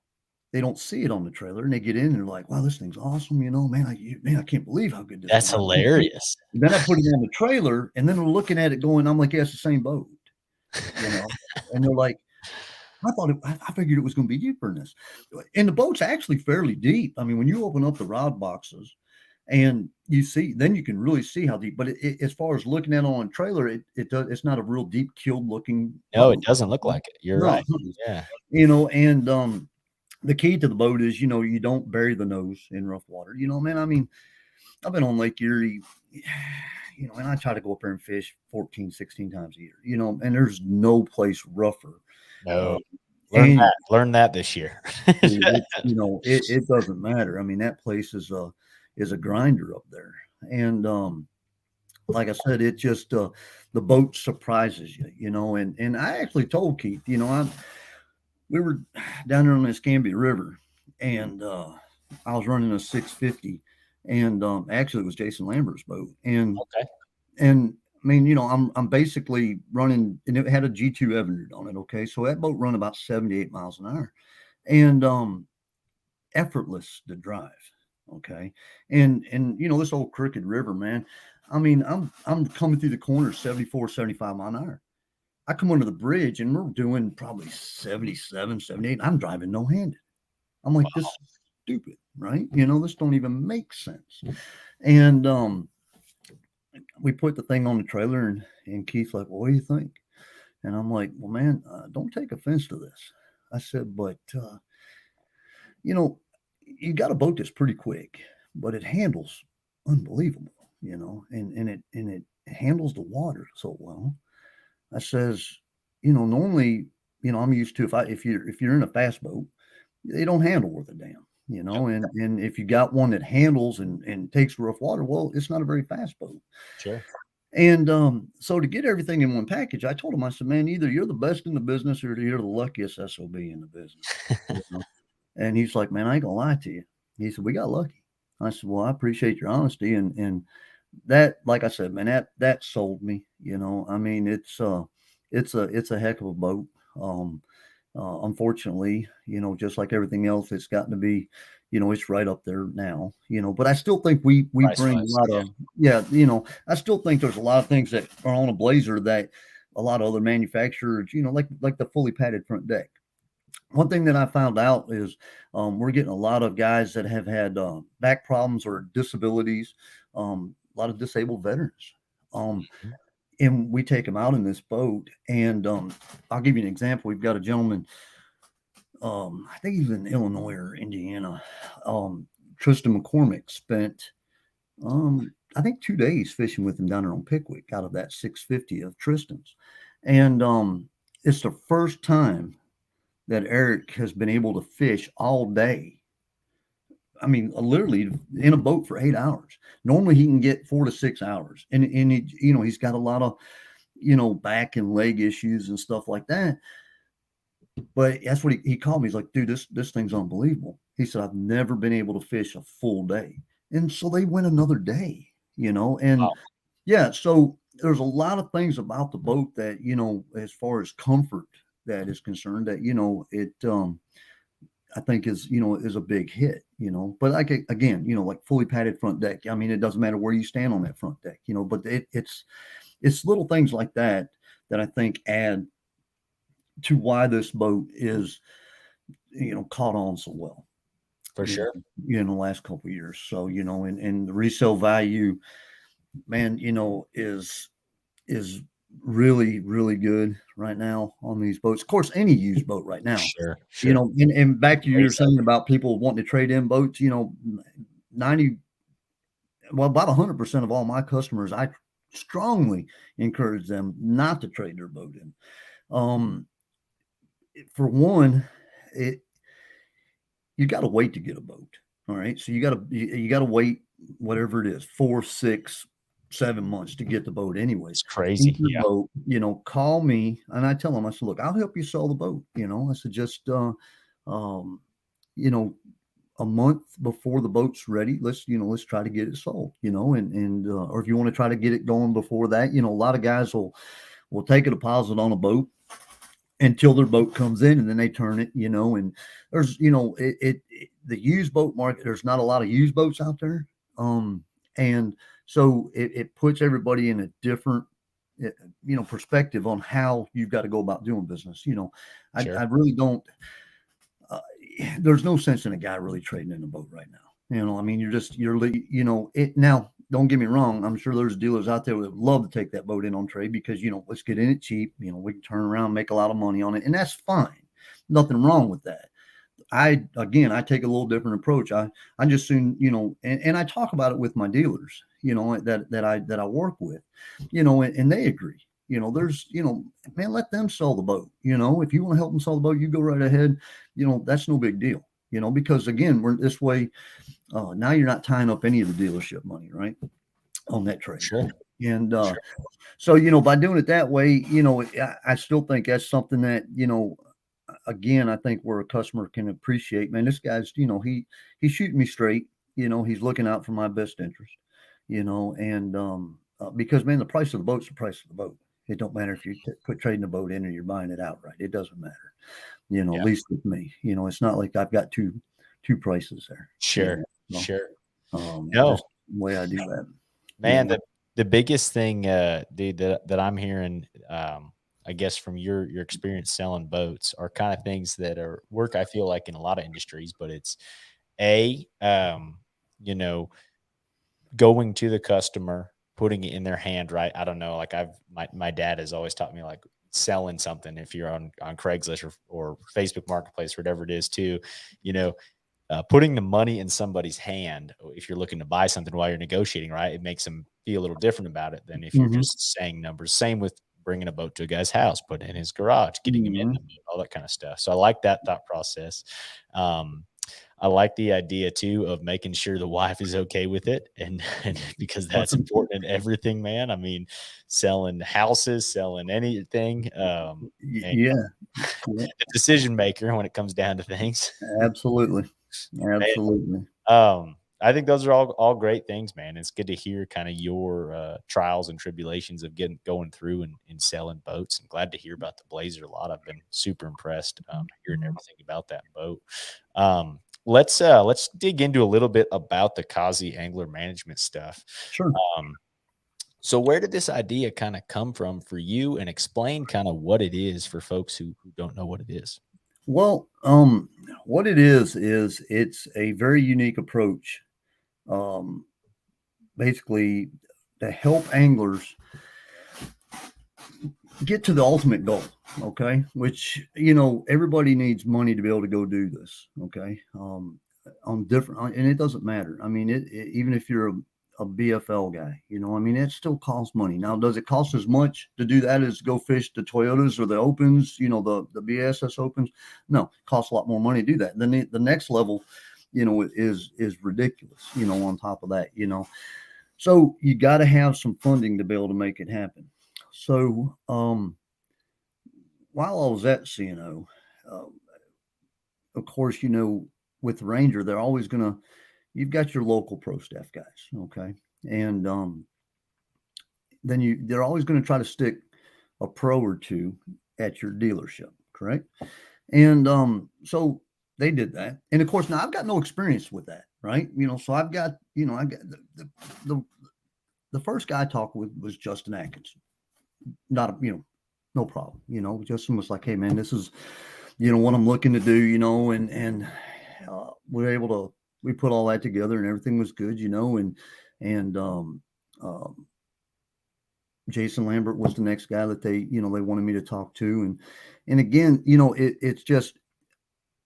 they don't see it on the trailer and they get in and they're like, wow, this thing's awesome. Man, I can't believe how good this That's thing is. hilarious. Then I put it on the trailer and then they're looking at it going, I'm like, yeah, it's the same boat, and they're like, I figured it was going to be deeper than this. And the boat's actually fairly deep. I mean, when you open up the rod boxes, And then you can really see how deep, but as far as looking at it on a trailer, it's not a real deep keeled looking No, it boat. doesn't look like it. You're No, right. Yeah. and the key to the boat is, you don't bury the nose in rough water. Man, I mean, I've been on Lake Erie, and I try to go up there and fish 14, 16 times a year, and there's no place rougher. No. And Learn that this year. it doesn't matter. I mean, that place is a grinder up there. And like I said, it just the boat surprises you, and I actually told Keith, we were down there on the Escambia River, and I was running a 650, and actually it was Jason Lambert's boat, and Okay. I mean, I'm basically running, and it had a G2 Evinrude on it. Okay, so that boat run about 78 miles an hour, and effortless to drive. Okay, and this old crooked river, man. I mean, I'm coming through the corner 74, 75 mile an hour. I come under the bridge and we're doing probably 77, 78. I'm driving no handed. I'm like, this is stupid, right? This don't even make sense. And we put the thing on the trailer, and Keith's like, well, what do you think? And I'm like, well, man, don't take offense to this. I said, but you got a boat that's pretty quick, but it handles unbelievable, and it handles the water so well. I says, normally, I'm used to, if you're in a fast boat, they don't handle worth a damn, and if you got one that handles and takes rough water, well, it's not a very fast boat. Sure. And so to get everything in one package, I told him, I said, man, either you're the best in the business or you're the luckiest SOB in the business. And he's like, man, I ain't gonna lie to you. He said, we got lucky. I said, well, I appreciate your honesty. And that, like I said, man, that sold me, I mean, it's a heck of a boat. Unfortunately, just like everything else, it's gotten to be, it's right up there now, but I still think we bring a lot of, I still think there's a lot of things that are on a Blazer that a lot of other manufacturers, like the fully padded front deck. One thing that I found out is we're getting a lot of guys that have had back problems or disabilities, a lot of disabled veterans. Mhm. And we take them out in this boat. And I'll give you an example. We've got a gentleman, I think he's in Illinois or Indiana. Tristan McCormick spent, I think, 2 days fishing with him down there on Pickwick out of that 650 of Tristan's. And it's the first time that Eric has been able to fish all day. I mean, literally in a boat for 8 hours. Normally he can get 4 to 6 hours. And he's got a lot of, back and leg issues and stuff like that. But that's what he called me. He's like, dude, this thing's unbelievable. He said, I've never been able to fish a full day. And so they went another day, and Wow. yeah, so there's a lot of things about the boat that, as far as comfort that is concerned, that, it I think is a big hit, but like, again, like fully padded front deck. I mean, it doesn't matter where you stand on that front deck, but it's little things like that that I think add to why this boat is, caught on so well. For sure. In the last couple of years. So, and the resale value, man, is really, really good right now on these boats. Of course, any used boat right now, Sure. Sure. and back to your Resale. saying about people wanting to trade in boats, 90, well, about 100% of all my customers, I strongly encourage them not to trade their boat in. For one, you got to wait to get a boat. All right. So you got to wait, whatever it is, 4, 6, 7 months to get the boat anyway. It's Keep crazy. your Yeah. boat, call me. And I tell them, I said, look, I'll help you sell the boat. I said, just, you know, a month before the boat's ready, let's try to get it sold, and or if you want to try to get it going before that, a lot of guys will take a deposit on a boat until their boat comes in, and then they turn it, and there's, the used boat market, there's not a lot of used boats out there. And so it puts everybody in a different, perspective on how you've got to go about doing business. Sure. I really don't, there's no sense in a guy really trading in a boat right now. You know, I mean, it now. Don't get me wrong. I'm sure there's dealers out there that would love to take that boat in on trade because, let's get in it cheap. We can turn around, make a lot of money on it, and that's fine. Nothing wrong with that. I take a little different approach. I just soon, and I talk about it with my dealers, that I work with, and they agree. There's, man, let them sell the boat. If you want to help them sell the boat, you go right ahead. That's no big deal. Because again, we're this way. Now you're not tying up any of the dealership money, right, on that trade. Sure. And Sure. so, by doing it that way, I still think that's something that, again, I think where a customer can appreciate, man, this guy's, he's shooting me straight, he's looking out for my best interest, and because, man, the price of the boat's the price of the boat. It don't matter if you put trading the boat in or you're buying it outright. It doesn't matter, at Yeah. least with me. It's not like I've got two prices there. Sure. So, Sure. No, just the way I do that. man, the biggest thing, dude, that I'm hearing, I guess from your experience selling boats are kind of things that are work, I feel like in a lot of industries, but it's a, you know, going to the customer, putting it in their hand, right? I don't know. Like my dad has always taught me like selling something if you're on Craigslist or Facebook Marketplace, whatever it is too, you know, putting the money in somebody's hand if you're looking to buy something while you're negotiating, right? It makes them feel a little different about it than if you're Mm-hmm. just saying numbers. Same with bringing a boat to a guy's house, putting it in his garage, getting him in Mm-hmm. the boat, all that kind of stuff. So I like that thought process. Um, I like the idea too of making sure the wife is okay with it, and because that's important in everything, man. I mean, selling houses, selling anything, and Yeah. Yeah. the decision maker when it comes down to things. Absolutely. Absolutely. I think those are all great things, man. It's good to hear kind of your trials and tribulations of going through and selling boats. I'm glad to hear about the Blazer a lot. I've been super impressed hearing everything about that boat. Let's dig into a little bit about the Cozze Angler Management stuff. Sure. Um, so where did this idea kind of come from for you, and explain kind of what it is for folks who don't know what it is? Well, what it is it's a very unique approach, um, basically to help anglers get to the ultimate goal. Okay, which everybody needs money to be able to go do this. Okay, on different, and it doesn't matter. I mean, even if you're a BFL guy, I mean, it still costs money. Now, does it cost as much to do that as go fish the Toyotas or the Opens? The BSS Opens? No, it costs a lot more money to do that. Then the next level, is ridiculous. On top of that, so you got to have some funding to be able to make it happen. So, while I was at CNO, of course, with Ranger, they're always going to, you've got your local pro staff guys. Okay. And, then they're always going to try to stick a pro or two at your dealership. Correct. And, so they did that. And of course, now I've got no experience with that. Right. So I've got, I got the first guy I talked with was Justin Atkins. Not, no problem. Justin was like, hey man, this is, what I'm looking to do, and we're able to, we put all that together and everything was good, and Jason Lambert was the next guy that they wanted me to talk to. And again, it's just,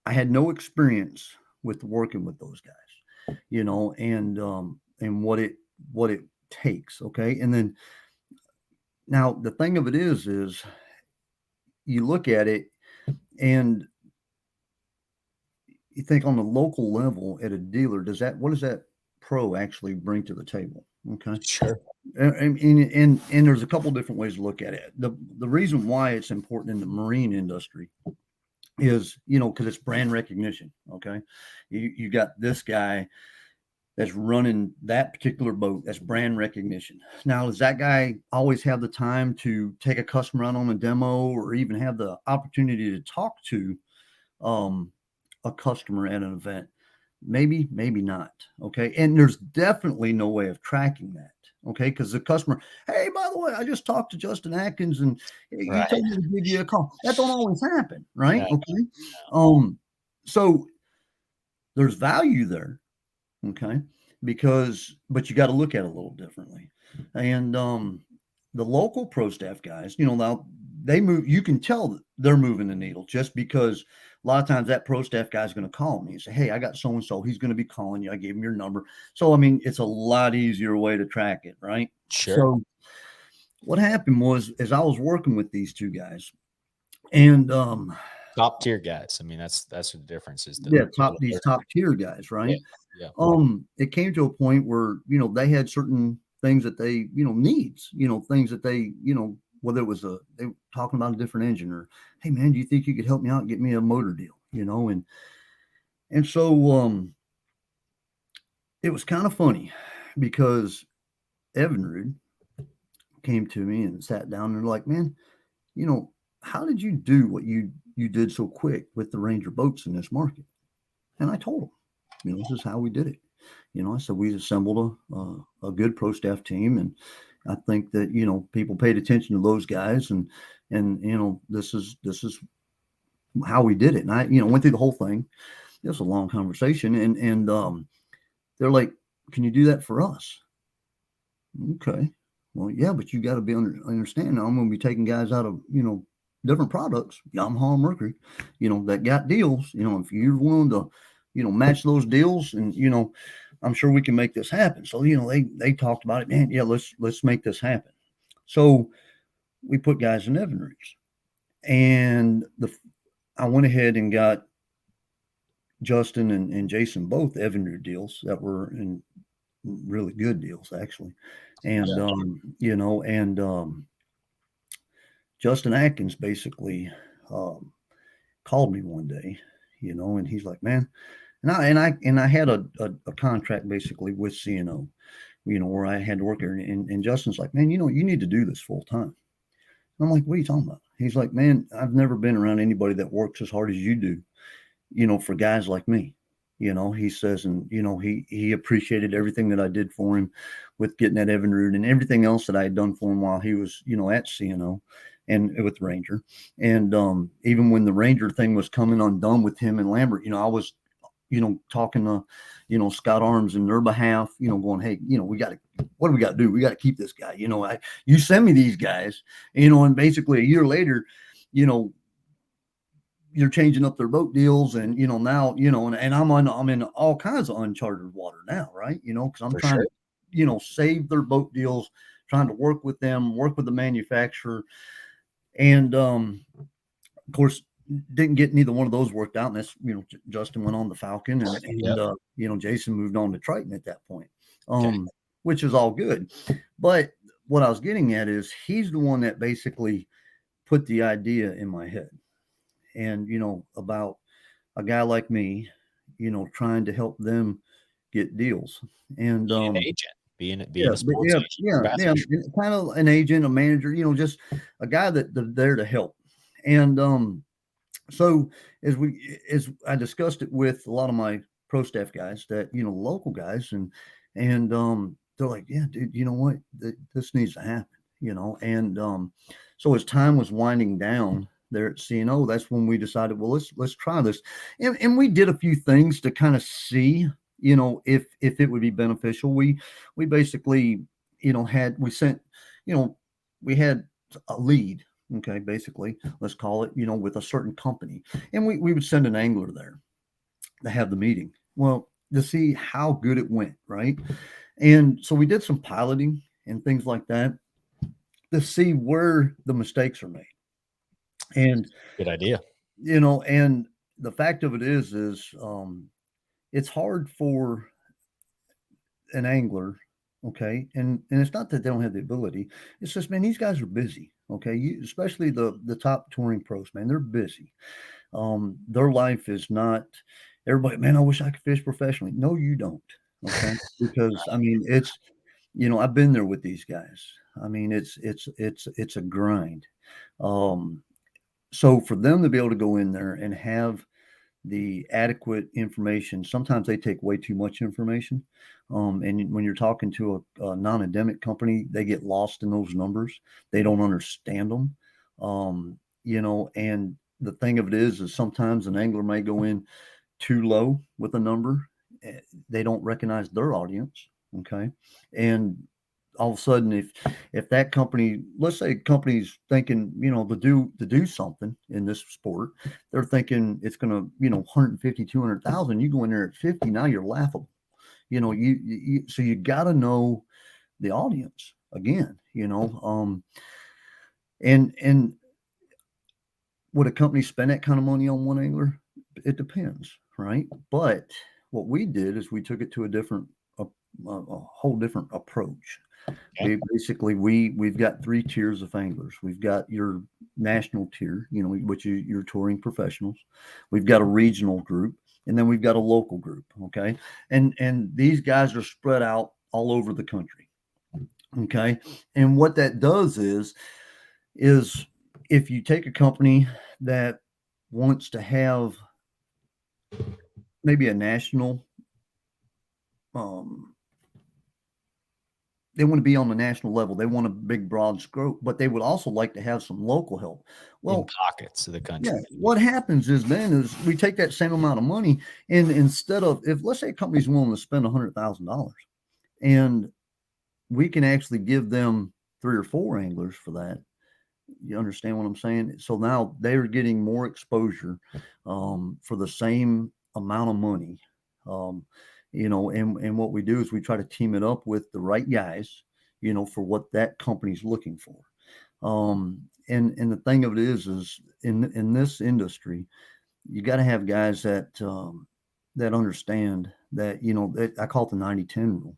I had no experience with working with those guys, and what it takes. Okay. And then now the thing of it is you look at it and you think on the local level at a dealer, what does that pro actually bring to the table? Okay. Sure. And there's a couple different ways to look at it. The reason why it's important in the marine industry is, because it's brand recognition. Okay. You got this guy that's running that particular boat. That's brand recognition. Now, does that guy always have the time to take a customer out on a demo or even have the opportunity to talk to a customer at an event? Maybe, maybe not. Okay. And there's definitely no way of tracking that. Okay. Because the customer, hey, by the way, I just talked to Justin Atkins and he Right. told me to give you a call. That don't always happen. Right. No, Okay. no. So there's value there. Okay. But you got to look at it a little differently. And the local pro staff guys, now they move, you can tell that they're moving the needle just because a lot of times that pro staff guy is going to call me and say, hey, I got so and so. He's going to be calling you. I gave him your number. So, I mean, it's a lot easier way to track it, right? Sure. So, what happened was, as I was working with these two guys, and Top tier guys. I mean, that's the difference is yeah, what these they're top tier guys, yeah, right? yeah, It came to a point where, they had certain things that they, needs, things that they, whether it was they were talking about a different engine or, hey man, do you think you could help me out and get me a motor deal, and so it was kind of funny because Evinrude came to me and sat down and they're like, man, you know, how did you do what you did so quick with the Ranger boats in this market? And I told them, this is how we did it. I said we assembled a good pro staff team, and I think that people paid attention to those guys, and this is how we did it. And I went through the whole thing. It was a long conversation, and they're like, "Can you do that for us?" Okay, well, yeah, but you got to understand. Now I'm going to be taking guys out of different products, Yamaha, Mercury, that got deals. If you're willing to match those deals, and I'm sure we can make this happen. So they talked about it, man. Yeah, let's make this happen. So we put guys in Evinrude's, and I went ahead and got Justin and Jason both Evinrude deals that were in really good deals actually, and yeah. Justin Atkins basically um, called me one day, and he's like, man, and I had a contract basically with CNO, where I had to work there, and Justin's like, man, you need to do this full time. I'm like, what are you talking about? He's like, man, I've never been around anybody that works as hard as you do, for guys like me. He says, and he appreciated everything that I did for him with getting that Evinrude and everything else that I had done for him while he was, at CNO and with Ranger. And even when the Ranger thing was coming undone with him and Lambert, I was, talking to, Scott Arms in their behalf, going, hey, what do we got to do? We got to keep this guy. You send me these guys, and basically a year later, you know, you're changing up their boat deals, and now and I'm in all kinds of uncharted water now, right? Because I'm For trying sure. to save their boat deals, trying to work with them, work with the manufacturer, and of course didn't get neither one of those worked out. And that's Justin went on the Falcon, and Yep. Jason moved on to Triton at that point, Okay. which is all good. But what I was getting at is he's the one that basically put the idea in my head, and about a guy like me, trying to help them get deals. And Being an agent, being yeah, a sports agent for bass yeah, fishermen. kind of an agent, a manager, just a guy that's there to help. And so as I discussed it with a lot of my pro staff guys, that local guys, and they're like, yeah, dude, you know what, this needs to happen, and so as time was winding down there at CNO, that's when we decided, well, let's try this, and we did a few things to kind of see, if it would be beneficial. We basically, we sent, you know, we had a lead. Okay, basically, let's call it, with a certain company. And we would send an angler there to have the meeting. Well, to see how good it went, right? And so we did some piloting and things like that to see where the mistakes are made. And, Good idea. and the fact of it is it's hard for an angler, okay, and it's not that they don't have the ability. It's just, man, these guys are busy. Okay, especially the top touring pros, man, they're busy. Their life is not everybody. Man, I wish I could fish professionally. No, you don't. Okay, because I mean, it's I've been there with these guys. I mean, it's a grind. Um, so for them to be able to go in there and have the adequate information. Sometimes they take way too much information. And when you're talking to a non-endemic company, they get lost in those numbers. They don't understand them. And the thing of it is sometimes an angler may go in too low with a number, they don't recognize their audience. Okay. And all of a sudden, if that company, let's say a company's thinking, to do something in this sport, they're thinking it's going to, 150, 200,000, you go in there at 50, now you're laughable. So you got to know the audience again, and would a company spend that kind of money on one angler? It depends, right? But what we did is we took it to a whole different approach. Okay. We've got three tiers of anglers. We've got your national tier, which is your touring professionals. We've got a regional group, and then we've got a local group. Okay, and these guys are spread out all over the country. Okay, and what that does is if you take a company that wants to have maybe a national, um, they want to be on the national level. They want a big, broad scope, but they would also like to have some local help. In Well, pockets of the yeah, country. what happens is we take that same amount of money, and instead of, if let's say a company's willing to spend $100,000, and we can actually give them 3 or 4 anglers for that. You understand what I'm saying? So now they're getting more exposure for the same amount of money. Um, and what we do is we try to team it up with the right guys, for what that company's looking for. And the thing of it is in this industry, you got to have guys that understand that, I call it the 90-10 rule.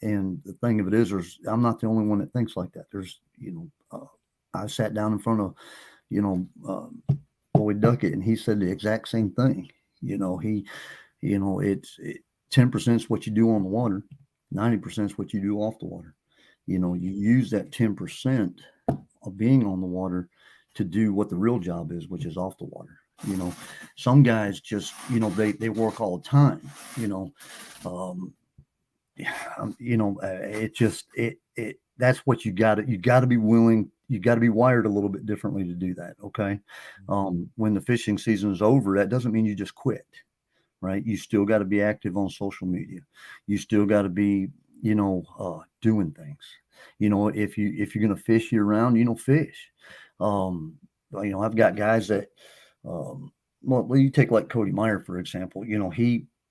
And the thing of it is I'm not the only one that thinks like that. There's, I sat down in front of, Boyd Duckett, and he said the exact same thing. He, it's 10% is what you do on the water, 90% is what you do off the water. You use that 10% of being on the water to do what the real job is, which is off the water. Some guys just, they work all the time, um, it just, that's what you got to be willing, you got to be wired a little bit differently to do that. Okay. When the fishing season is over, that doesn't mean you just quit, right? You still got to be active on social media. You still got to be, doing things, if you're going to fish year round, fish. I've got guys that, well, you take like Cody Meyer, for example,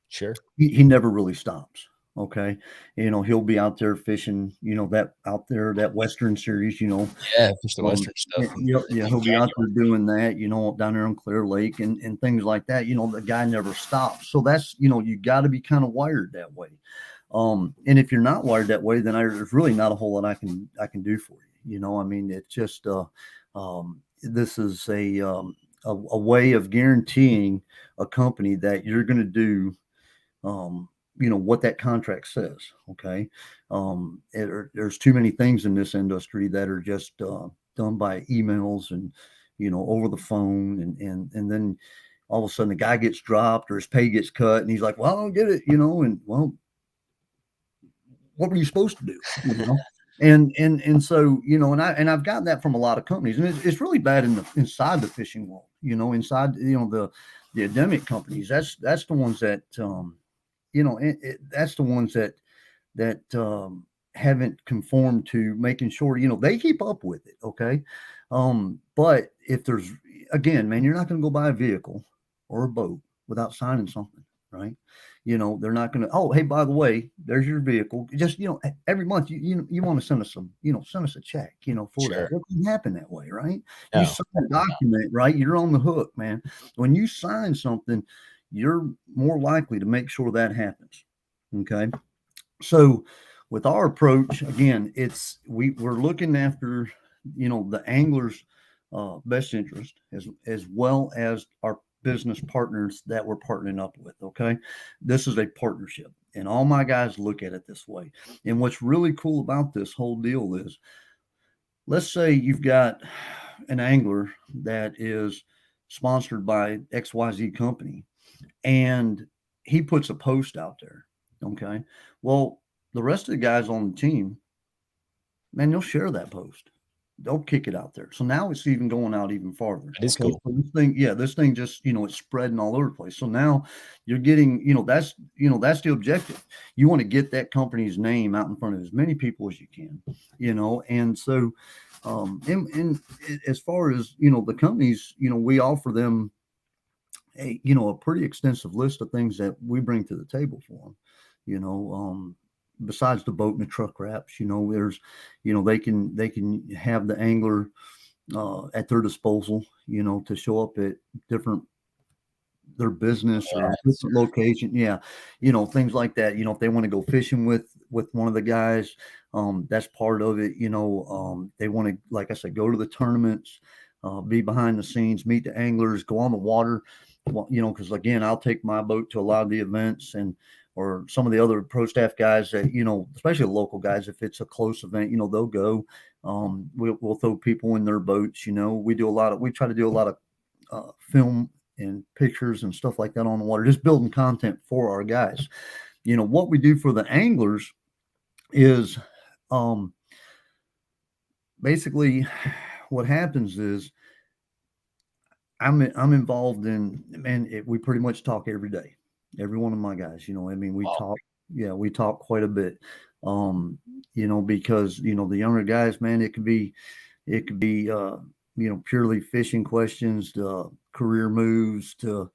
Sure. he never really stops. Okay. He'll be out there fishing, that Western series, Yeah, just the Western yeah, stuff. yeah, he'll be out there doing that, down there on Clear Lake and things like that. The guy never stops. So that's, you got to be kind of wired that way. And if you're not wired that way, then there's really not a whole lot I can do for you. I mean, it's just, this is a way of guaranteeing a company that you're going to do, what that contract says. Okay. There's too many things in this industry that are just done by emails and, over the phone. And then all of a sudden the guy gets dropped or his pay gets cut and he's like, well, I don't get it, and well, what were you supposed to do? And so, and I've gotten that from a lot of companies, and it's really bad inside the fishing world, inside, the endemic companies. That's the ones that, that's the ones that haven't conformed to making sure, they keep up with it. Okay. But if there's, again, man, you're not going to go buy a vehicle or a boat without signing something, right? They're not going to, oh, hey, by the way, there's your vehicle. Just, every month you want to send us send us a check, for Sure. that. It doesn't happen that way, right? No. You sign a document, right? You're on the hook, man. When you sign something, you're more likely to make sure that happens. Okay. So with our approach, again, we're looking after, the angler's best interest as well as our business partners that we're partnering up with. Okay. This is a partnership, and all my guys look at it this way. And what's really cool about this whole deal is, let's say you've got an angler that is sponsored by XYZ company, and he puts a post out there. Okay. Well, the rest of the guys on the team, man, they'll share that post. they'll kick it out there. So now it's even going out even farther. That is Okay. cool. So this thing just, it's spreading all over the place. So now you're getting, that's the objective. You want to get that company's name out in front of as many people as you can, and so, and as far as, the companies, we offer them a pretty extensive list of things that we bring to the table for them, besides the boat and the truck wraps, there's, they can have the angler at their disposal, to show up at different their business or Yes. different location. Yeah, things like that. If they want to go fishing with one of the guys, that's part of it. They want to, like I said, go to the tournaments, be behind the scenes, meet the anglers, go on the water. Because again, I'll take my boat to a lot of the events and or some of the other pro staff guys that especially the local guys. If it's a close event, they'll go. We'll throw people in their boats. We try to do a lot of film and pictures and stuff like that on the water, just building content for our guys. What we do for the anglers is um, basically what happens is I'm involved in, man, we pretty much talk every day. Every one of my guys, I mean, we Wow. talk, yeah, we talk quite a bit. Um, because, the younger guys, man, it could be purely fishing questions to career moves to,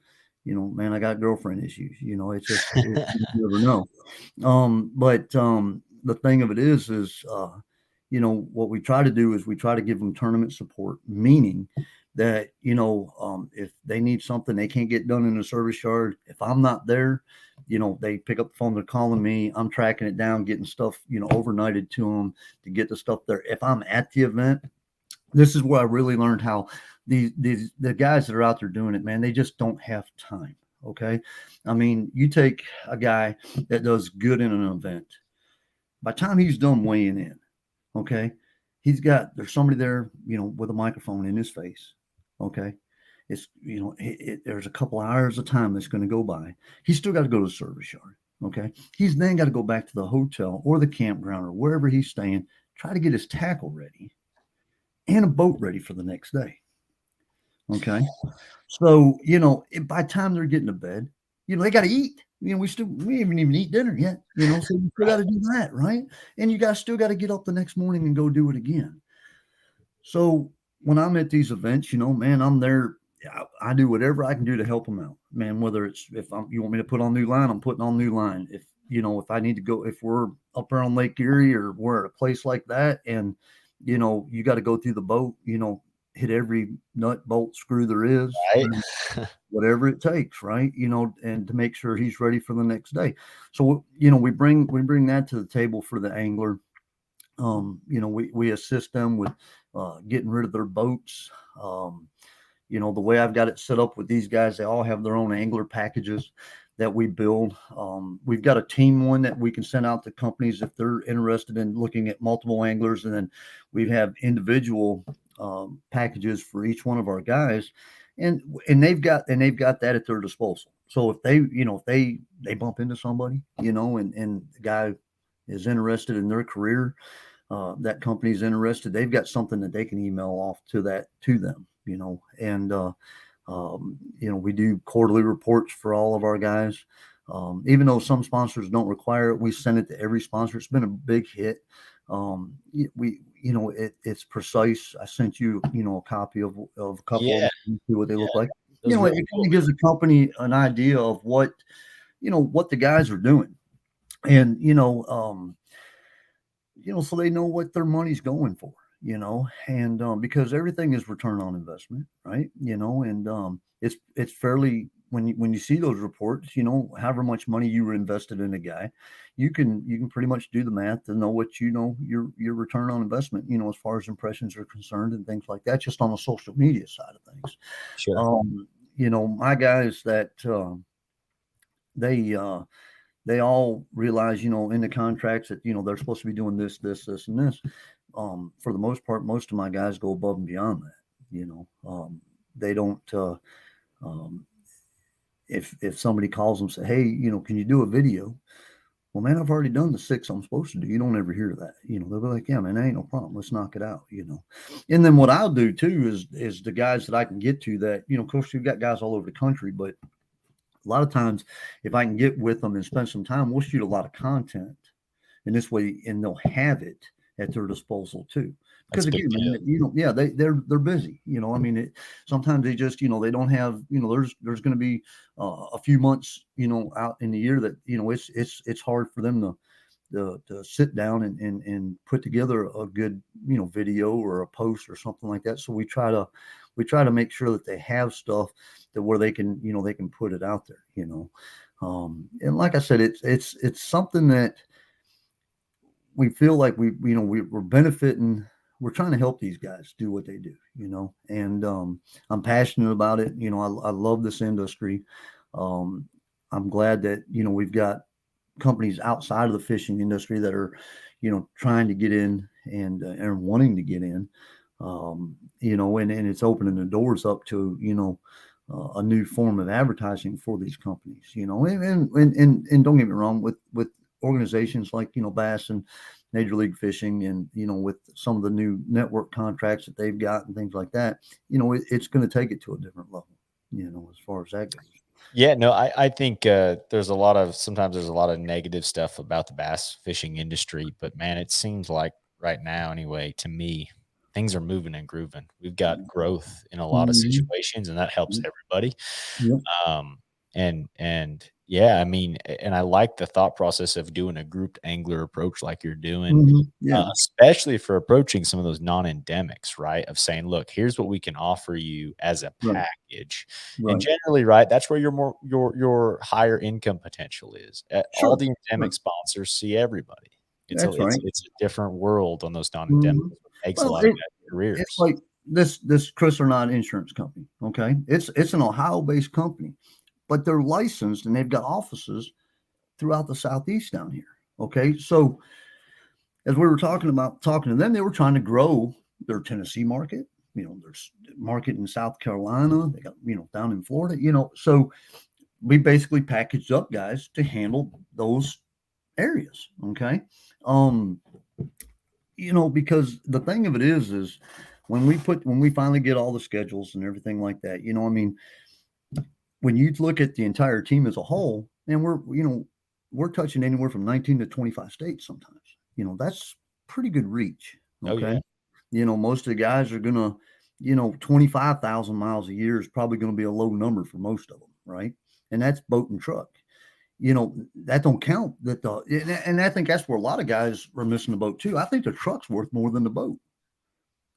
man, I got girlfriend issues. It's just you never know. But the thing of it is what we try to do is we try to give them tournament support, meaning that if they need something they can't get done in the service yard, if I'm not there, they pick up the phone, they're calling me, I'm tracking it down, getting stuff overnighted to them to get the stuff there. If I'm at the event, this is where I really learned how the guys that are out there doing it, man, they just don't have time. Okay. I mean, you take a guy that does good in an event, by the time he's done weighing in, okay, there's somebody there, with a microphone in his face. Okay. It's, there's a couple hours of time that's going to go by. He's still got to go to the service yard. Okay. He's then got to go back to the hotel or the campground or wherever he's staying, try to get his tackle ready and a boat ready for the next day. Okay. So, by the time they're getting to bed, they got to eat. We haven't even eat dinner yet, so you still got Right. to do that. Right. And you guys still got to get up the next morning and go do it again. So when I'm at these events, man, I'm there. I do whatever I can do to help them out, man. Whether it's you want me to put on new line, I'm putting on new line. If I need to go, if we're up there on Lake Erie or we're at a place like that, and you got to go through the boat, hit every nut, bolt, screw there is, Right. whatever it takes, right? And to make sure he's ready for the next day. So we bring that to the table for the angler. We assist them with getting rid of their boats. The way I've got it set up with these guys, they all have their own angler packages that we build. We've got a team one that we can send out to companies if they're interested in looking at multiple anglers, and then we have individual packages for each one of our guys, and they've got that at their disposal. So if they bump into somebody, and the guy is interested in their career, that company's interested, they've got something that they can email off to them, and we do quarterly reports for all of our guys. Even though some sponsors don't require it, we send it to every sponsor. It's been a big hit. It's precise. I sent you, a copy of a couple of Yeah. them, see what they Yeah. look like. It was It really kind cool. of gives a company an idea of what the guys are doing, and so they know what their money's going for, and because everything is return on investment, right? And it's fairly, when you see those reports, however much money you were invested in a guy, you can pretty much do the math and know what your return on investment, as far as impressions are concerned and things like that, just on the social media side of things. Sure. My guys that they they all realize, in the contracts that, they're supposed to be doing this, and this. For the most part, most of my guys go above and beyond that. They don't. Um, if somebody calls them, say, hey, can you do a video? Well, man, I've already done the 6 I'm supposed to do. You don't ever hear that. They'll be like, yeah, man, that ain't no problem. Let's knock it out. And then what I'll do too is the guys that I can get to that, of course, you've got guys all over the country, but a lot of times if I can get with them and spend some time, we'll shoot a lot of content. And this way, and they'll have it at their disposal too. That's Because a big again, deal. man, yeah, they're busy. I mean, sometimes they just, they don't have, there's going to be a few months, out in the year that, it's hard for them to sit down and put together a good, video or a post or something like that. So we try to make sure that they have stuff that where they can, they can put it out there. And like I said, it's something that we feel like we're benefiting. We're trying to help these guys do what they do, and I'm passionate about it. I love this industry. I'm glad that, we've got companies outside of the fishing industry that are, trying to get in and wanting to get in, and it's opening the doors up to, a new form of advertising for these companies, and don't get me wrong with organizations like, Bass and Major League Fishing and, with some of the new network contracts that they've got and things like that, it's going to take it to a different level, as far as that goes. Yeah, no, I think sometimes there's a lot of negative stuff about the bass fishing industry, but man, it seems like right now anyway, to me, things are moving and grooving. We've got growth in a lot of Mhm. situations, and that helps everybody. Yep. Um, and yeah, I mean, and I like the thought process of doing a grouped angler approach like you're doing, Yeah. especially for approaching some of those non-endemics, right? Of saying, look, here's what we can offer you as a Right. package. And Right. generally, right, that's where your higher income potential is. All Sure. the Sure. endemic sponsors see everybody. It's a That's right. it's a different world on those non-endemics. Mhm. It makes a Well, lot of guys it's careers. like this Chris or Not insurance company. Okay, it's an Ohio-based company, but they're licensed and they've got offices throughout the Southeast down here. Okay, so as we were talking to them, they were trying to grow their Tennessee market. There's market in South Carolina. They got down in Florida. So we basically packaged up guys to handle those areas. Okay, um, because the thing of it is when we finally get all the schedules and everything like that, I mean, when you look at the entire team as a whole, and we're touching anywhere from 19 to 25 states sometimes. That's pretty good reach. Oh Okay. yeah, Most of the guys are gonna, 25,000 miles a year is probably going to be a low number for most of them, right? And that's boat and truck. That don't count that and I think that's where a lot of guys are missing the boat too. I think the truck's worth more than the boat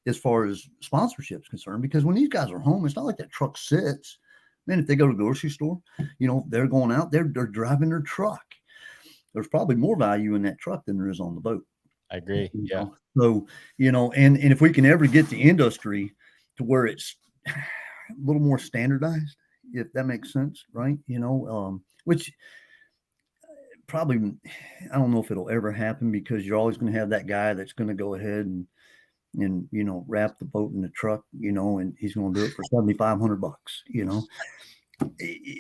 as far as sponsorship's concerned, because when these guys are home, it's not like that truck sits. Man, if they go to the grocery store, they're going out, they're driving their truck. There's probably more value in that truck than there is on the boat. I agree. Yeah. So, and if we can ever get the industry to where it's a little more standardized, if that makes sense, right? Which probably, I don't know if it'll ever happen, because you're always going to have that guy that's going to go ahead and wrap the boat in the truck, and he's going to do it for $7,500.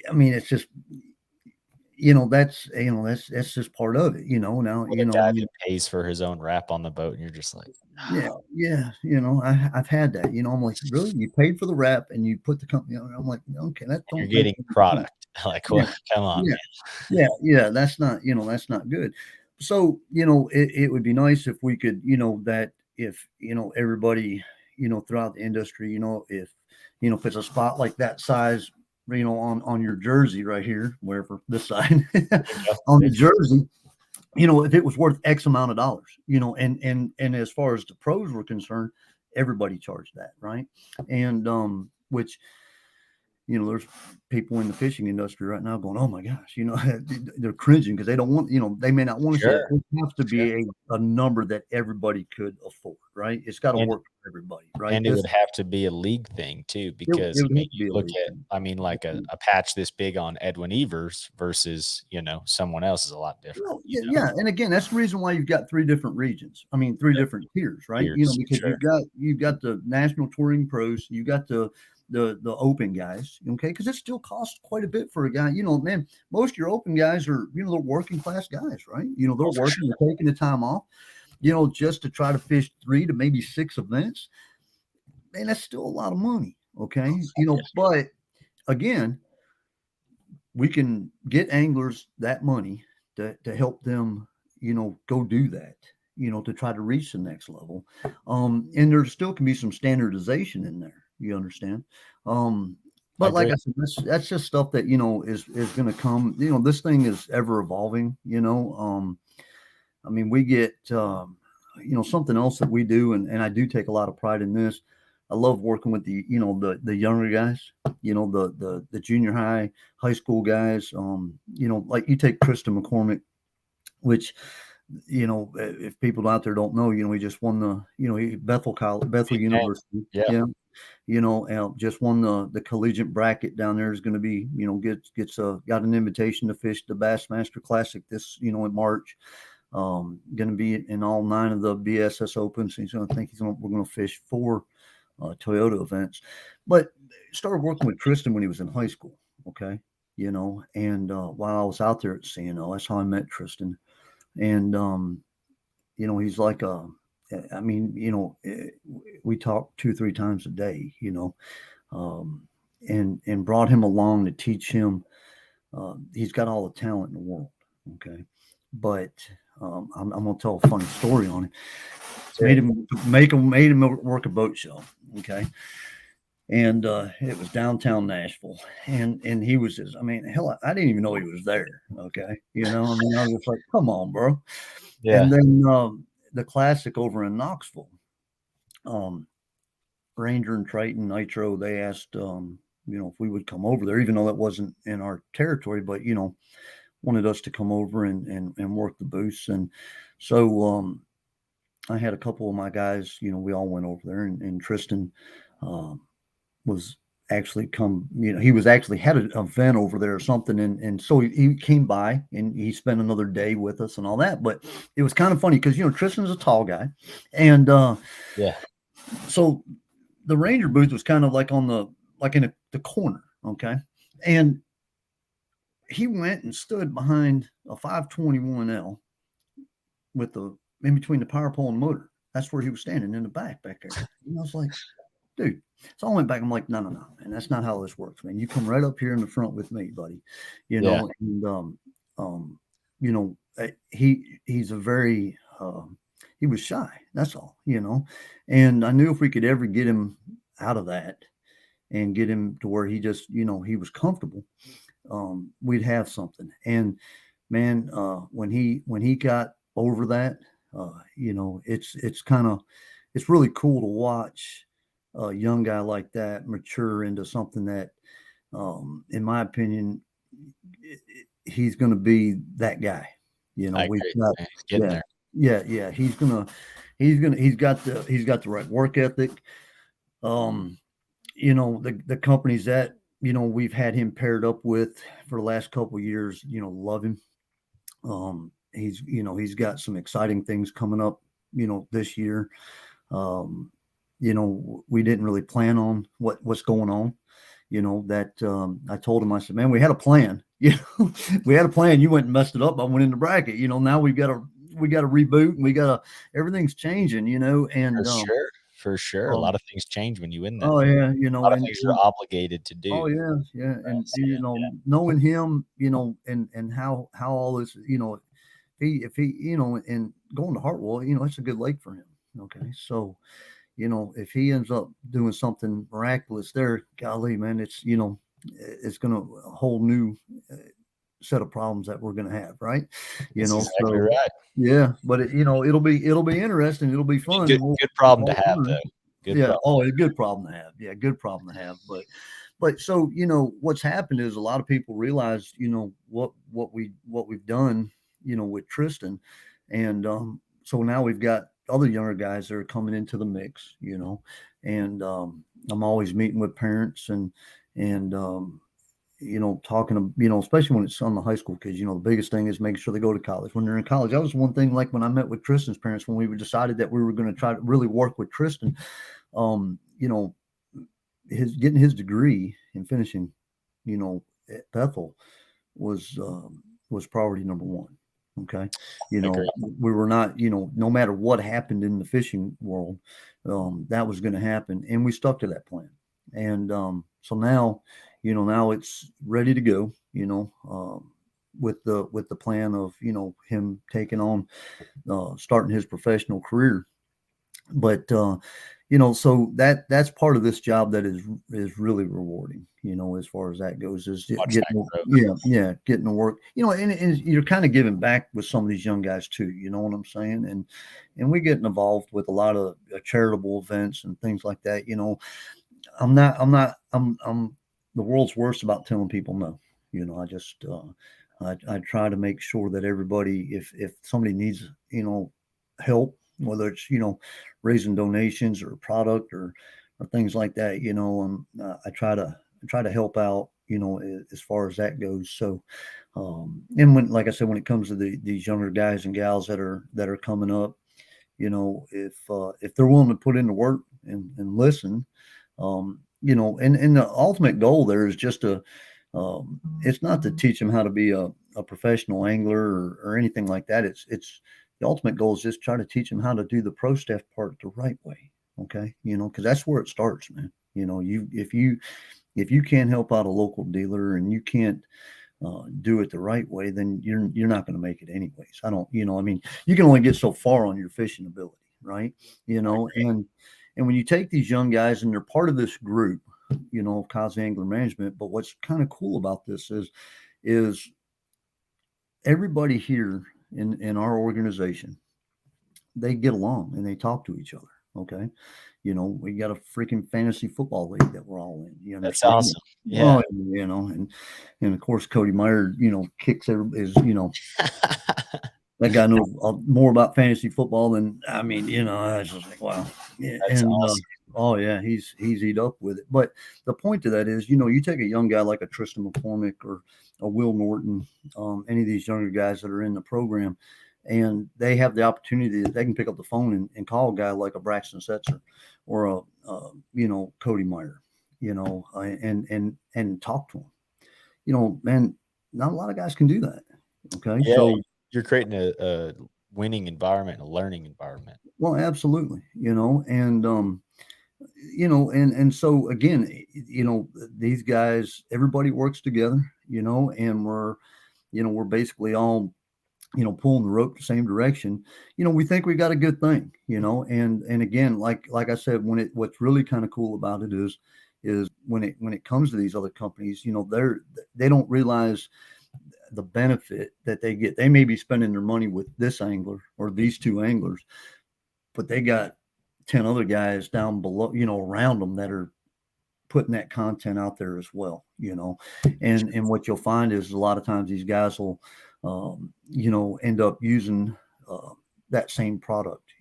I mean, it's just, that's just part of it. Now, Or the guy that pays for his own wrap on the boat, and you're just like, yeah, yeah, I've had that. I'm like, really? You paid for the wrap and you put the company on? I'm like, okay, that you're don't make getting any sense. product. Like, Yeah, well, come on, yeah, man. yeah. That's not good. So, it would be nice if we could, that if, everybody, throughout the industry, if it's a spot like that size, on your jersey right here, wherever this side There you go. on the There you jersey, if it was worth X amount of dollars, and as far as the pros were concerned, everybody charged that, right? And which, there's people in the fishing industry right now going, oh my gosh, they're cringing because they don't want, they may not want to see that. Sure, It has to sure. be a number that everybody could afford, right? It's got to And work for everybody, right? and it would have to be a league thing too, It because, I would mean, have to you be a look league at, thing. I mean, like a patch this big on Edwin Evers versus, someone else is a lot different, Well, yeah, yeah, and again, that's the reason why you've got three different regions. I mean, three Yep. different tiers, right? Years, Because sure. you've got the national touring pros, you got the the open guys, okay, because it still costs quite a bit for a guy. Man, most of your open guys are, they're working class guys, right? They're Oh, for working, sure. they're taking the time off, just to try to fish 3 to maybe 6 events. Man, that's still a lot of money, okay? Yes. But again, we can get anglers that money to help them, go do that, to try to reach the next level. And there still can be some standardization in there. You understand? I But like agree. I said, that's just stuff that, is going to come. This thing is ever evolving. I mean, we get, something else that we do, and I do take a lot of pride in this. I love working with the younger guys, the junior high school guys. Like you take Tristan McCormick, which, if people out there don't know, he just won the, Bethel Big name. University. Yeah. Yeah. Just won the collegiate bracket down there. Is going to be, got an invitation to fish the Bassmaster Classic this, in March. Going to be in all 9 of the BSS Opens. We're going to fish 4 Toyota events. But started working with Tristan when he was in high school. Okay. And while I was out there at CNO, that's how I met Tristan. And, he's like, I mean, we talk 2-3 times a day, and brought him along to teach him. He's got all the talent in the world. Okay. But I'm going to tell a funny story on it. Made him work a boat show. Okay. And it was downtown Nashville, and he was just, I mean, hell, I didn't even know he was there. Okay, I mean, I was just like, come on, bro. Yeah. And then the Classic over in Knoxville, Ranger and Triton Nitro, they asked, if we would come over there, even though that wasn't in our territory, but wanted us to come over and work the booths. And so I had a couple of my guys, we all went over there, and Tristan was actually he was actually had an event over there or something. And so he came by and he spent another day with us and all that. But it was kind of funny because, Tristan's a tall guy. And Yeah. so the Ranger booth was kind of like in the corner. Okay. And he went and stood behind a 521L with in between the power pole and motor. That's where he was standing in the back there. And I was like, dude. So I went back. I'm like, no, man, that's not how this works, man. You come right up here in the front with me, buddy. Yeah. And he's a very he was shy. That's all, And I knew if we could ever get him out of that and get him to where he just, he was comfortable, we'd have something. And man, when he got over that, it's really cool to watch a young guy like that mature into something that, in my opinion, he's going to be that guy. I We've agree. got, Man, he's getting there. yeah. He's got the right work ethic. The companies that, we've had him paired up with for the last couple of years, love him. He's got some exciting things coming up, this year. We didn't really plan on what's going on. That I told him, I said, man, we had a plan. We had a plan. You went and messed it up. I went in the bracket. Now we got to reboot, and everything's changing. And For sure. A lot of things change when you win that oh thing. yeah, A lot of things you're obligated to oh do. yeah, Right. and So, yeah. knowing him, and how all this, if he, and going to Hartwell, it's a good lake for him. Okay, so if he ends up doing something miraculous there, golly, man, it's going to a whole new set of problems that we're going to have, right? That's exactly So right. yeah, but it'll be interesting. It'll be fun. Good problem to We'll have, learn. though. Good Yeah. problem. Oh, a good problem to have. Yeah, good problem to have. But so what's happened is a lot of people realize what we've done with Tristan, and so now we've got other younger guys that are coming into the mix, and I'm always meeting with parents and talking to, especially when it's on the high school kids, the biggest thing is making sure they go to college. When they're in college, that was one thing, like when I met with Tristan's parents, when we decided that we were going to try to really work with Tristan, um, you know, getting his degree and finishing, at Bethel was priority number one. Okay, I agree. we were not, no matter what happened in the fishing world, that was going to happen, and we stuck to that plan. And so now, now it's ready to go. With the plan of him taking on starting his professional career. But so that's part of this job that is really rewarding, as far as that goes, is Watch that getting, growth. getting to work, and you're kind of giving back with some of these young guys too, you know what I'm saying? And we get involved with a lot of charitable events and things like that. I'm the world's worst about telling people no. I just I try to make sure that everybody, if somebody needs help, whether it's raising donations or product or things like that, I try to help out, as far as that goes. So, and when, like I said, when it comes to these younger guys and gals that are coming up, if they're willing to put in the work and listen, and the ultimate goal there is just it's not to teach them how to be a professional angler or anything like that. It's the ultimate goal is just try to teach them how to do the pro staff part the right way. Okay. Cause that's where it starts, man. If you can't help out a local dealer and you can't, do it the right way, then you're not going to make it anyways. I don't, I mean, you can only get so far on your fishing ability, right? I agree. And when you take these young guys and they're part of this group, Cozze Angler Management, but what's kind of cool about this is everybody here in our organization, they get along and they talk to each other. Okay. We got a freaking fantasy football league that we're all in. You That's understand? awesome. Yeah. Oh, and of course Cody Meyer, kicks is, that guy knows more about fantasy football than I mean. I was just like, wow. Yeah, That's and awesome. oh yeah, he's eat up with it. But the point to that is, you take a young guy like a Tristan McCormick or a Will Norton, any of these younger guys that are in the program, and they have the opportunity that they can pick up the phone and call a guy like a Braxton Setzer or Cody Meyer, and talk to him. Man, not a lot of guys can do that. Okay, Yeah, so you're creating a winning environment, a learning environment. well, absolutely, and so again, these guys, everybody works together, and we're basically all, pulling the rope the same direction. We think we got a good thing, and again, like I said, what's really kind of cool about it is when it comes to these other companies, they don't realize the benefit that they get. They may be spending their money with this angler or these two anglers, but they got 10 other guys down below, around them that are putting that content out there as well, and what you'll find is a lot of times these guys will, end up using that same product,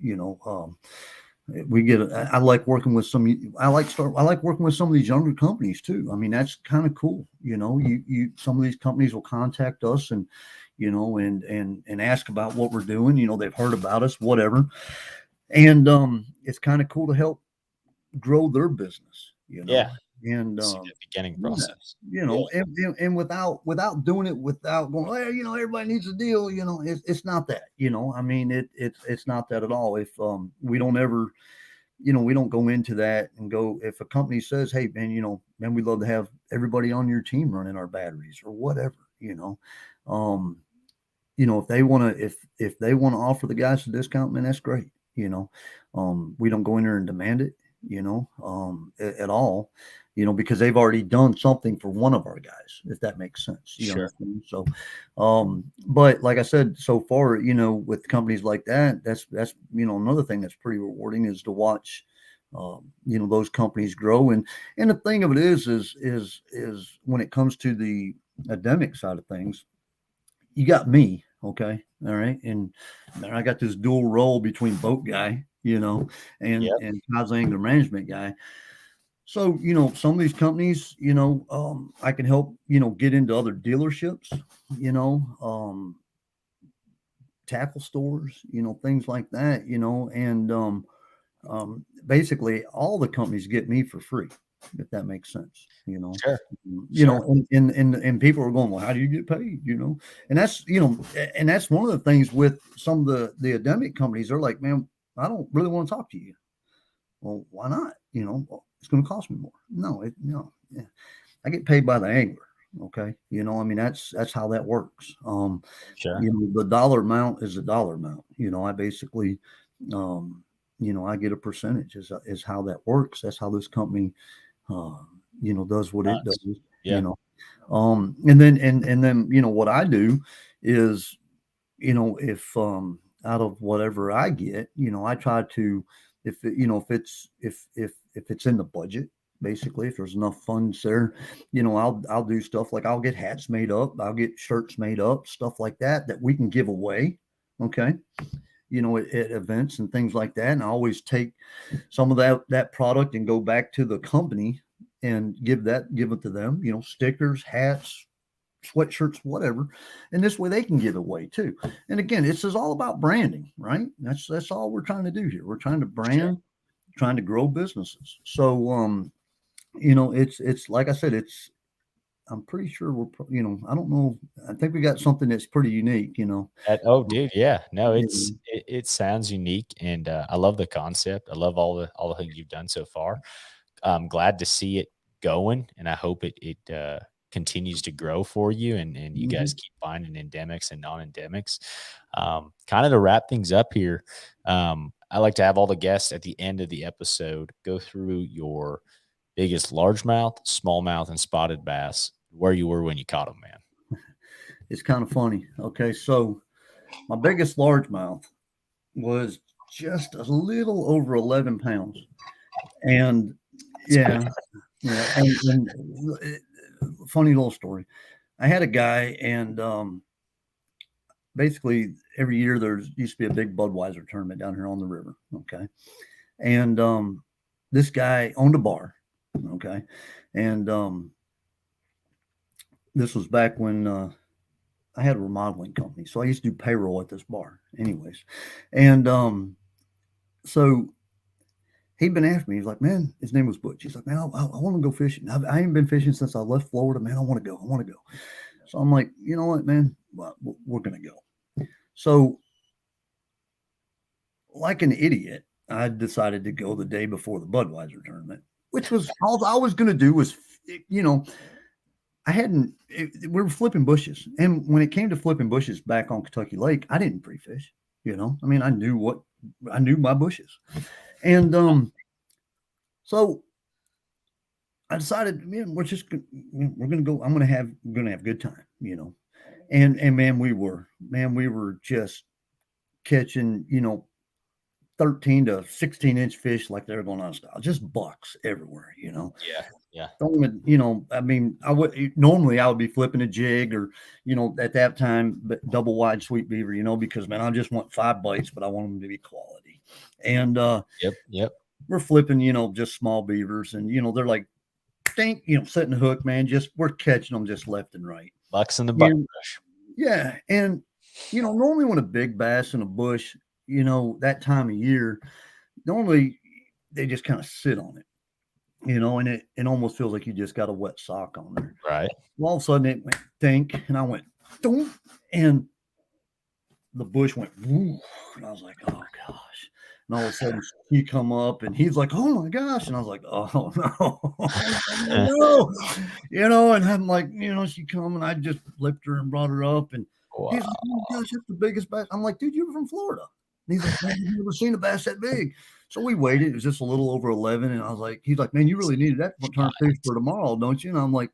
we get I like working with I like working with some of these younger companies too. I mean, that's kind of cool. You some of these companies will contact us and and ask about what we're doing. They've heard about us, whatever. And it's kind of cool to help grow their business, Yeah. and See the beginning yeah, process. Yeah. and without doing it, without going, well, everybody needs a deal, it's not that, I mean, it's not that at all. If we don't ever, we don't go into that and go, if a company says, hey man, man, we'd love to have everybody on your team running our batteries or whatever, um if they want to, if they want to offer the guys a discount, man, that's great. We don't go in there and demand it, at all, because they've already done something for one of our guys, if that makes sense. You Sure. understand? So, but like I said, so far, with companies like that, that's another thing that's pretty rewarding is to watch, those companies grow. And the thing of it is when it comes to the academic side of things, you got me, okay, all right, and I got this dual role between boat guy, Yep. and Cozze Angler Management guy. So some of these companies, I can help get into other dealerships, tackle stores, things like that, and basically all the companies get me for free. if that makes sense, Sure. you Sure. know, and people are going, well, how do you get paid? And that's, and that's one of the things with some of the endemic companies. They're like, man, I don't really want to talk to you. Well, why not? Well, it's going to cost me more. No. Yeah. I get paid by the angler. Okay. I mean, that's how that works. Sure. The dollar amount is a dollar amount. I basically, I get a percentage is how that works. That's how this company, uh, does what it does, Nice. you Yeah. know. And then, what I do is, if, out of whatever I get, I try to, if it's in the budget, basically, if there's enough funds there, I'll do stuff like I'll get hats made up, I'll get shirts made up, stuff like that we can give away. Okay. At events and things like that. And I always take some of that product and go back to the company and give it to them, stickers, hats, sweatshirts, whatever. And this way they can give it away too. And again, this is all about branding, right? That's all we're trying to do here. We're trying to Sure. brand, trying to grow businesses. So it's like I said, I'm pretty sure I don't know. I think we got something that's pretty unique, Oh, dude, yeah. No, Yeah. it sounds unique, and I love the concept. I love all the things you've done so far. I'm glad to see it going, and I hope it continues to grow for you, and you guys Mhm. keep finding endemics and non-endemics. Kind of to wrap things up here, I like to have all the guests at the end of the episode go through your biggest largemouth, smallmouth, and spotted bass, where you were when you caught them, man. It's kind of funny. Okay, so my biggest largemouth was just a little over 11 pounds. And That's big. yeah, yeah. And funny little story. I had a guy, and basically every year there's used to be a big Budweiser tournament down here on the river. Okay. And this guy owned a bar. Okay. And this was back when I had a remodeling company. So I used to do payroll at this bar, anyways. And so he'd been after me. He's like, man, his name was Butch. He's like, man, I want to go fishing. I ain't been fishing since I left Florida, man. I want to go. I want to go. So I'm like, you know what, man? Well, we're going to go. So, like an idiot, I decided to go the day before the Budweiser tournament, which was all I was going to do was, you know, I hadn't, we were flipping bushes. And when it came to flipping bushes back on Kentucky Lake, I didn't pre fish, I mean, I knew my bushes. And so I decided, man, we're going to go. Going to have a good time, And man, we were just catching, 13 to 16-inch fish like they're going on style, just bucks everywhere. Yeah, yeah. I mean, normally I would be flipping a jig or, at that time, but double wide sweet beaver, because man, I just want 5 bites, but I want them to be quality. And Yep, yep. we're flipping, just small beavers, and they're like, think, setting the hook, man. Just we're catching them just left and right. Bucks in the buck And brush. yeah, and normally when a big bass in a bush, that time of year, normally they just kind of sit on it, and it almost feels like you just got a wet sock on there. Right. Well, all of a sudden it went think, and I went, don't, and the bush went, woo, and I was like, oh gosh. And all of a sudden he come up and he's like, oh my gosh. And I was like, oh no, no, and I'm like, she come and I just lifted her and brought her up. And he's like, Wow. oh my gosh, that's the biggest bass. I'm like, dude, you're from Florida. And he's like, man, I've never seen a bass that big. So we waited. It was just a little over 11. And I was like, he's like, man, you really needed that to turn fish for tomorrow, don't you? And I'm like,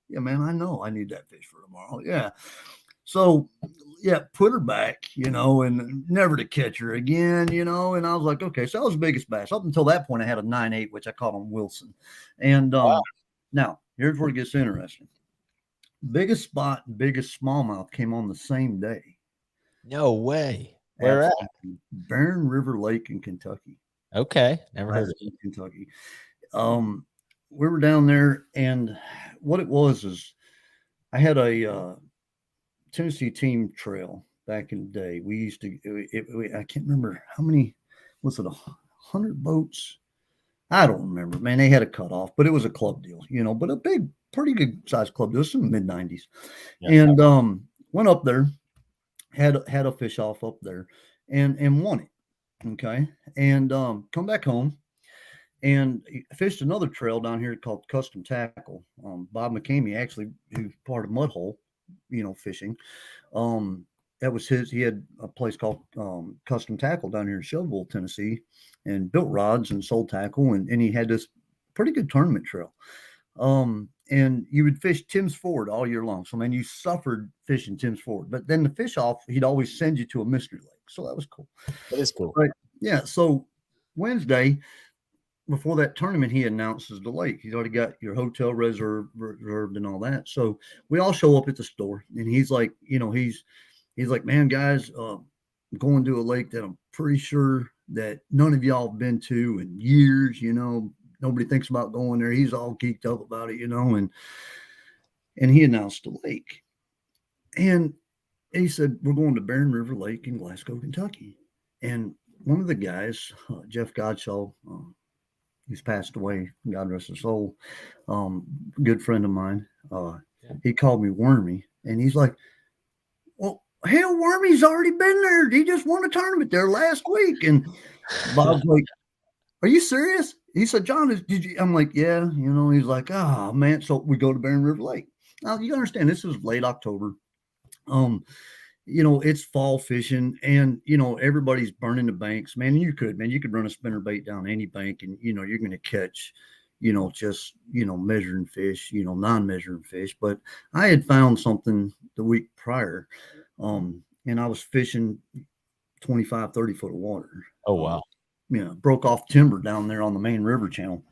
yeah, man, I know I need that fish for tomorrow. Yeah. So, yeah, put her back, and never to catch her again, And I was like, okay, so that was the biggest bass. Up until that point, I had a 9.8, which I called him Wilson. And Wow. now here's where it gets interesting. Biggest spot, biggest smallmouth came on the same day. No way. Where at? Absolutely. Barren River Lake in Kentucky. Okay. Never heard of it. Kentucky. We were down there, and what it was is I had a Tennessee team trail back in the day. We used to, I can't remember how many, was it 100 boats? I don't remember, man. They had a cutoff, but it was a club deal, but a big, pretty good sized club deal. This was in the mid-90s. Yeah. And went up there, had a fish off up there and won it. Okay. And come back home and fished another trail down here called Custom Tackle. Bob McCamey, actually, who's part of Mudhole, fishing. That was his. He had a place called Custom Tackle down here in Shelbyville, Tennessee, and built rods and sold tackle. And he had this pretty good tournament trail. And you would fish Tim's Ford all year long. So, man, you suffered fishing Tim's Ford. But then the fish off, he'd always send you to a mystery lake. So that was cool. That is cool. But yeah, so Wednesday, before that tournament, he announces the lake. He's already got your hotel reserved and all that. So we all show up at the store, and he's like, he's like, man, guys, I'm going to a lake that I'm pretty sure that none of y'all have been to in years. Nobody thinks about going there. He's all geeked up about it, and he announced the lake, and he said, we're going to Barren River Lake in Glasgow, Kentucky, and one of the guys, Jeff Godshaw. He's passed away, God rest his soul. Good friend of mine. He called me Wormy, and he's like, well, hell, Wormy's already been there. He just won a tournament there last week. And Bob's like, are you serious? He said, John, did you? I'm like, yeah. He's like, oh, man. So we go to Barren River Lake. Now, you understand, this is late October. It's fall fishing, and everybody's burning the banks. Man, you could run a spinner bait down any bank, and you're going to catch, just measuring fish, non-measuring fish. But I had found something the week prior, and I was fishing 25, 30 foot of water. Oh wow. Broke off timber down there on the main river channel,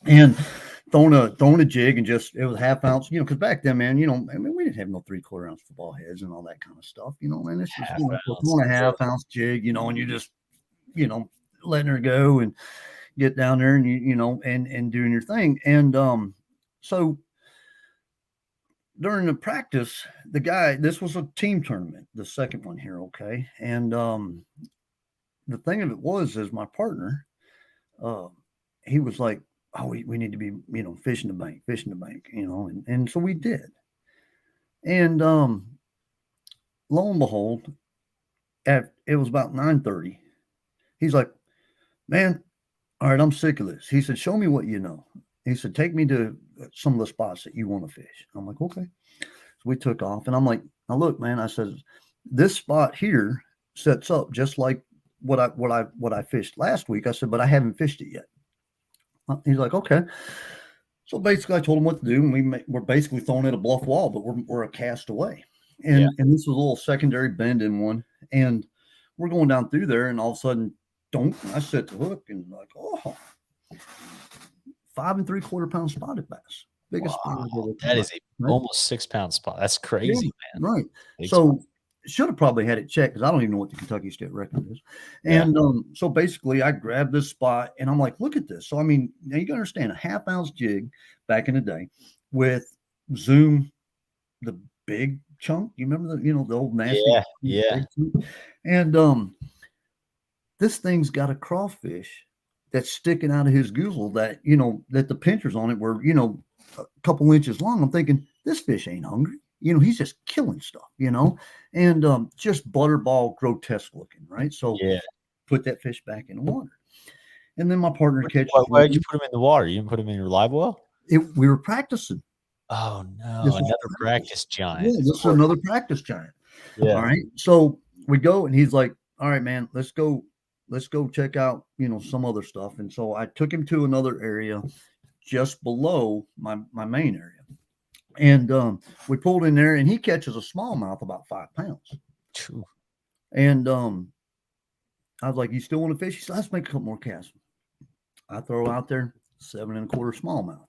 and throwing a jig, and just, it was half ounce, because back then, man, we didn't have no 3/4 ounce football heads and all that kind of stuff, man. It's just throwing a half ounce jig, and you just, letting her go and get down there and and doing your thing. And so during the practice, the guy, this was a team tournament, the second one here, okay, and the thing of it is my partner, he was like, oh, we need to be, fishing the bank, and so we did. And lo and behold, it was about 9:30. He's like, man, all right, I'm sick of this. He said, show me what you know. He said, take me to some of the spots that you want to fish. I'm like, okay. So we took off, and I'm like, now look, man, I said, this spot here sets up just like what I fished last week. I said, but I haven't fished it yet. He's like, okay. So basically, I told him what to do, and we're basically throwing at a bluff wall, but we're a cast away. And this was a little secondary bend in one, and we're going down through there, and all of a sudden, I set the hook, and like, 5 3/4 pound spotted bass, biggest spot. That is almost 6 pound spot. That's crazy, man. Right. So should have probably had it checked, because I don't even know what the Kentucky state record is. And so basically, I grabbed this spot, and I'm like, look at this. So, I mean, now you got to understand, a half ounce jig back in the day with Zoom, the big chunk. You remember the old nasty? Yeah. And this thing's got a crawfish that's sticking out of his goozle that, that the pinchers on it were, a couple inches long. I'm thinking, this fish ain't hungry. He's just killing stuff, and just butterball grotesque looking, right? So put that fish back in the water. And then my partner catches. Why did you put him in the water? You didn't put him in your live well? We were practicing. Oh, no. Another practice giant. Yeah, this is another practice giant. Yeah. All right. So we go, and he's like, all right, man, let's go check out, some other stuff. And so I took him to another area just below my main area. And we pulled in there, and he catches a smallmouth about 5 pounds. True. And I was like, you still want to fish? He said, let's make a couple more casts. I throw out there 7 1/4 smallmouth.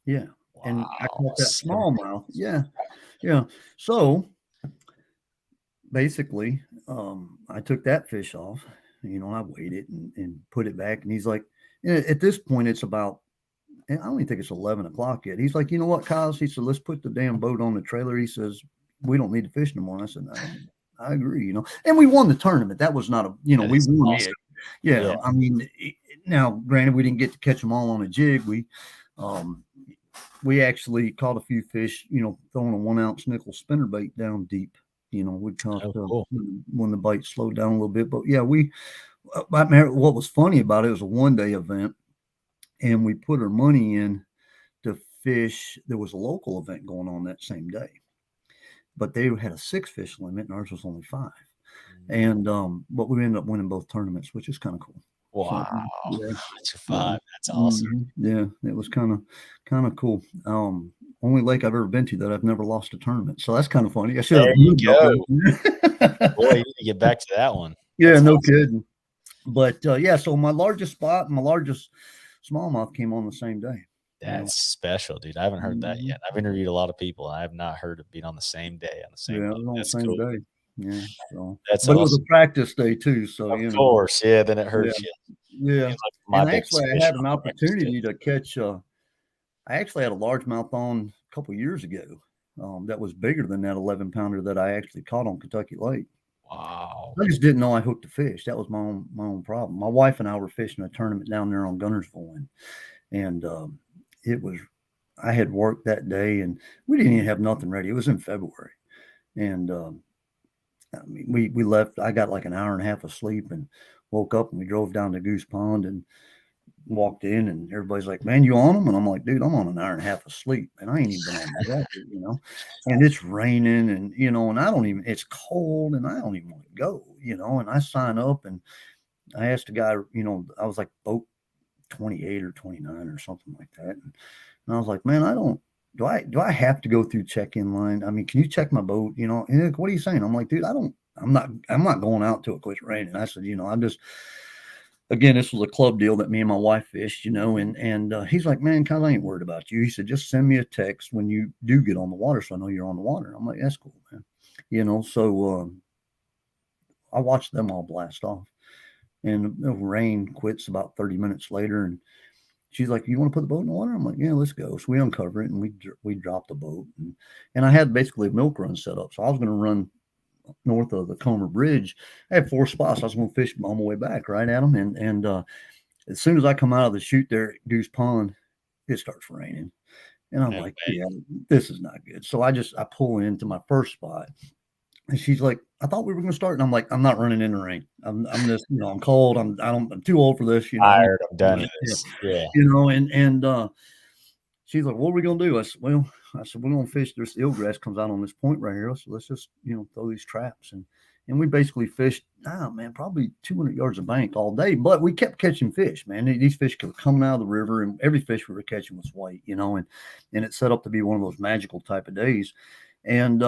Yeah. Wow. And I caught that smallmouth. Yeah. Yeah. So basically, I took that fish off, and I weighed it and put it back. And he's like, at this point, it's about, I don't even think it's 11 o'clock yet. He's like, you know what, Cozze? He said, let's put the damn boat on the trailer. He says, we don't need to fish no more. And I said, no, I agree, and we won the tournament. That was not we won it. Yeah. I mean, now granted, we didn't get to catch them all on a jig. We actually caught a few fish, throwing a 1 ounce nickel spinnerbait down deep. We caught Cool. when the bite slowed down a little bit. But yeah, I remember what was funny about it was a 1-day event, and we put our money in to fish. There was a local event going on that same day, but they had a 6 fish limit, and ours was only 5. And but we ended up winning both tournaments, which is kind of cool. Wow. So, yeah, That's a 5. That's awesome. Yeah, it was kind of cool. Only lake I've ever been to that I've never lost a tournament. So that's kind of funny. I should have There you go. Boy, you need to get back to that one. Yeah, That's no awesome. kidding. But yeah, so my largest spot, my largest smallmouth came on the same day. That's special, dude. I haven't heard that yet. I've interviewed a lot of people, and I have not heard of being on the same day on the same Yeah, boat. it was on the That's same cool. day. Yeah, so That's but it was awesome. a practice day too. So Of course, yeah. Then it hurts you. yeah. Seems like my And biggest actually, I fish had on an the practice day. opportunity to catch. I actually had a largemouth on a couple years ago. That was bigger than that 11-pounder that I actually caught on Kentucky Lake. Wow. I just didn't know I hooked a fish. That was my own problem. My wife and I were fishing a tournament down there on Gunnersville, and it was. I had worked that day, and we didn't even have nothing ready. It was in February, and I mean, we left. I got like an hour and a half of sleep, and woke up, and we drove down to Goose Pond and walked in, and everybody's like, "Man, you on them?" And I'm like, "Dude, I'm on an hour and a half of sleep, and I ain't even been on the water, And it's raining, and and I don't even. It's cold, and I don't even want to go, And I sign up, and I asked the guy, I was like boat 28 or 29 or something like that, and I was like, "Man, I don't. Do I have to go through check-in line? I mean, can you check my boat? And he's like, what are you saying?" I'm like, "Dude, I don't. I'm not going out till it quits raining." I said, "I'm just." Again, this was a club deal that me and my wife fished, and he's like, "Man, Kyle, I ain't worried about you." He said, "Just send me a text when you do get on the water, so I know you're on the water." I'm like, "That's cool, man." So I watched them all blast off, and the rain quits about 30 minutes later, and she's like, "You want to put the boat in the water?" I'm like, "Yeah, let's go." So we uncover it, and we dropped the boat, and I had basically a milk run set up, so I was going to run north of the Comer Bridge. I had 4 spots. I was going to fish on my way back right at them, and as soon as I come out of the chute there at Goose Pond, it starts raining, and I'm like, "Yeah, this is not good." So I pull into my first spot, and she's like, "I thought we were going to start," and I'm like, "I'm not running in the rain. I'm just I'm cold. I'm too old for this. Tired. I'm done with this. Yeah. And she's like, "What are we gonna do?" I said, we're gonna fish. There's eelgrass comes out on this point right here. So let's just throw these traps, and we basically fished. Man, probably 200 yards of bank all day, but we kept catching fish. Man, these fish were coming out of the river, and every fish we were catching was white, and it set up to be one of those magical type of days. And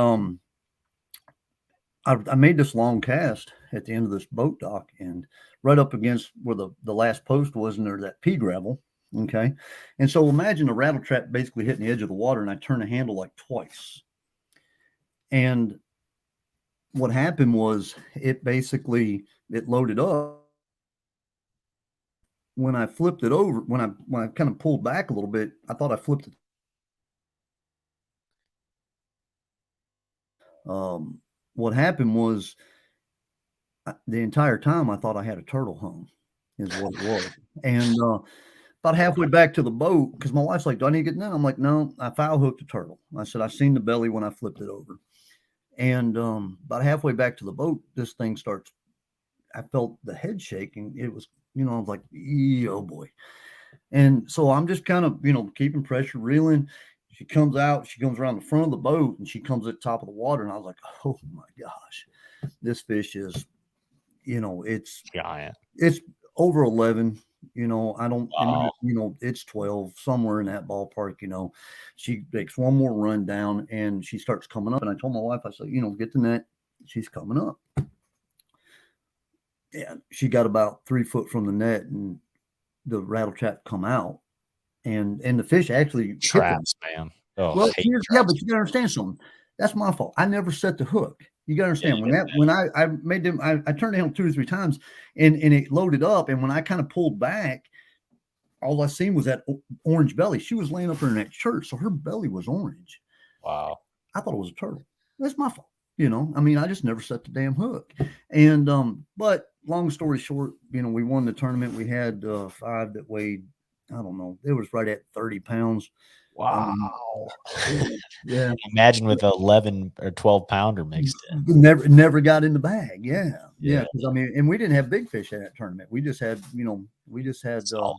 I made this long cast at the end of this boat dock, and right up against where the last post was, and there's that pea gravel. Okay. And so imagine a rattle trap basically hitting the edge of the water, and I turned the handle like twice. And what happened was it loaded up. When I flipped it over, when I kind of pulled back a little bit, I thought I flipped it. What happened was the entire time I thought I had a turtle hung, is what it was. And about halfway back to the boat, because my wife's like, "Do I need to get in?" I'm like, "No, I foul hooked a turtle." I said, "I seen the belly when I flipped it over." And about halfway back to the boat, this thing starts. I felt the head shaking. It was, I was like, "Oh boy." And so I'm just kind of, keeping pressure, reeling. She comes out, she comes around the front of the boat, and she comes at the top of the water. And I was like, "Oh my gosh, this fish is, it's Giant. It's over 11. I don't, Wow. it's 12, somewhere in that ballpark. She makes one more run down, and she starts coming up. And I told my wife, I said, "Get the net. She's coming up." And she got about 3 foot from the net, and the rattle trap come out, and the fish actually hit them. Traps, man. Oh, Well, hate yeah, traps. but you gotta understand something. That's my fault. I never set the hook. You gotta Yeah, understand when I made them, I turned it on 2 or 3 times, and it loaded up. And when I kind of pulled back, all I seen was that orange belly. She was laying up in that church, so her belly was orange. wow. I thought it was a turtle. That's my fault. I mean, I just never set the damn hook. And but long story short, we won the tournament. We had 5 that weighed, I don't know, it was right at 30 pounds. Wow. Yeah. Imagine with 11 or 12 pounder mixed in. Never got in the bag. Yeah. Yeah. Because I mean, and we didn't have big fish at that tournament. We just had, Solid.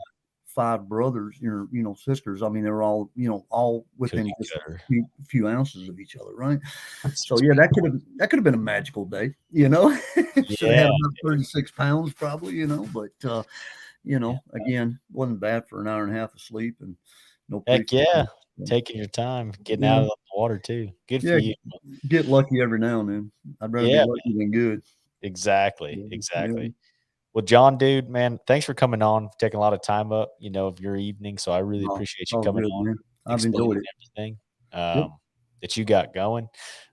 5 brothers, sisters. I mean, they were all, all within Cookie just cutter. a few ounces of each other, right? So Sounds yeah, that could have been a magical day. Should have had Yeah. about 36 pounds probably, but again, wasn't bad for an hour and a half of sleep and no Heck yeah. pre. Taking your time, getting out Yeah, of the water too. Good for yeah, you. get lucky every now and then. I'd rather be Yeah, lucky than good. exactly. Yeah. Exactly. Well, John, dude, man, thanks for coming on, taking a lot of time up, of your evening. So I really Oh, appreciate you all coming good, on, man. I've explaining enjoyed it. everything Yep. that you got going.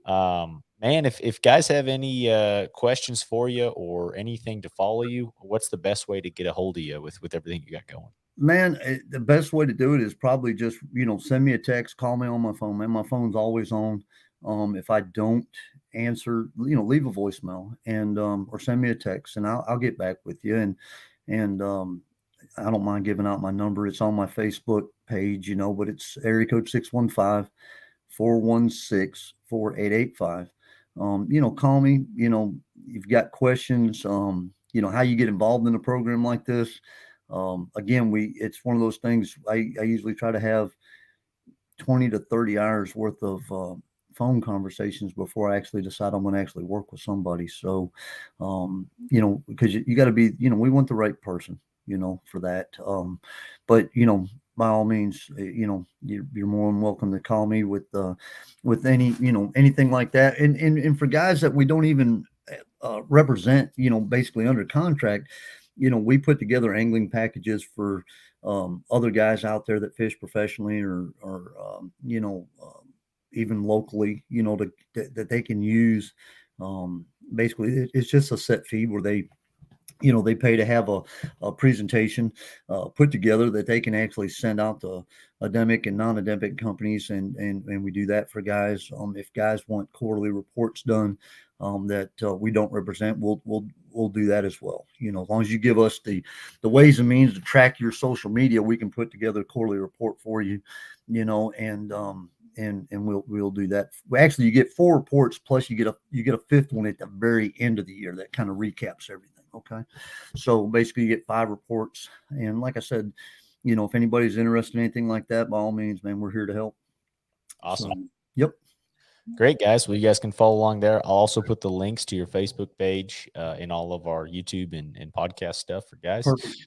Man, if guys have any questions for you or anything to follow you, what's the best way to get a hold of you with everything you got going? Man, the best way to do it is probably just, send me a text, call me on my phone, man. My phone's always on. If I don't answer, leave a voicemail and or send me a text and I'll get back with you. And I don't mind giving out my number. It's on my Facebook page, but it's area code 615-416-4885. Call me, you've got questions, how you get involved in a program like this. Again, it's one of those things I usually try to have 20 to 30 hours worth of phone conversations before I actually decide I'm going to actually work with somebody. So, because you got to be, we want the right person, for that. But, by all means, you're more than welcome to call me with any, anything like that. And for guys that we don't even represent, basically under contract, we put together angling packages for other guys out there that fish professionally or even locally, that they can use. Basically, it's just a set fee where they pay to have a presentation put together that they can actually send out to endemic and non-endemic companies, and we do that for guys. If guys want quarterly reports done that we don't represent, we'll do that as well. As long as you give us the ways and means to track your social media, we can put together a quarterly report for you. And we'll do that. Actually, you get 4 reports plus you get a 5th one at the very end of the year that kind of recaps everything. Okay, so basically you get 5 reports, and like I said, if anybody's interested in anything like that, by all means, man, we're here to help. Awesome. So, yep. Great, guys. Well, you guys can follow along there. I'll also put the links to your Facebook page in all of our YouTube and podcast stuff for guys. Perfect.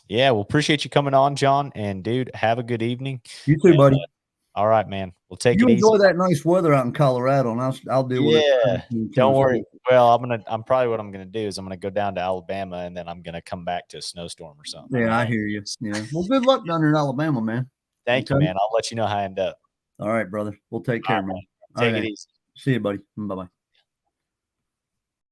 Yeah, well, appreciate you coming on, John. And dude, have a good evening. You too, And, buddy. all right, man. We'll take You it easy. enjoy that nice weather out in Colorado, and I'll deal with Yeah, it in don't worry. Tennessee. Well, I'm probably what I'm gonna do is I'm gonna go down to Alabama and then I'm gonna come back to a snowstorm or something. Yeah, I hear you. Yeah. Well, good luck down there in Alabama, man. Thank you, Okay. man. I'll let you know how I end up. All right, brother. We'll take All care, right, man. man. All Take it right. easy. See you, buddy. Bye bye.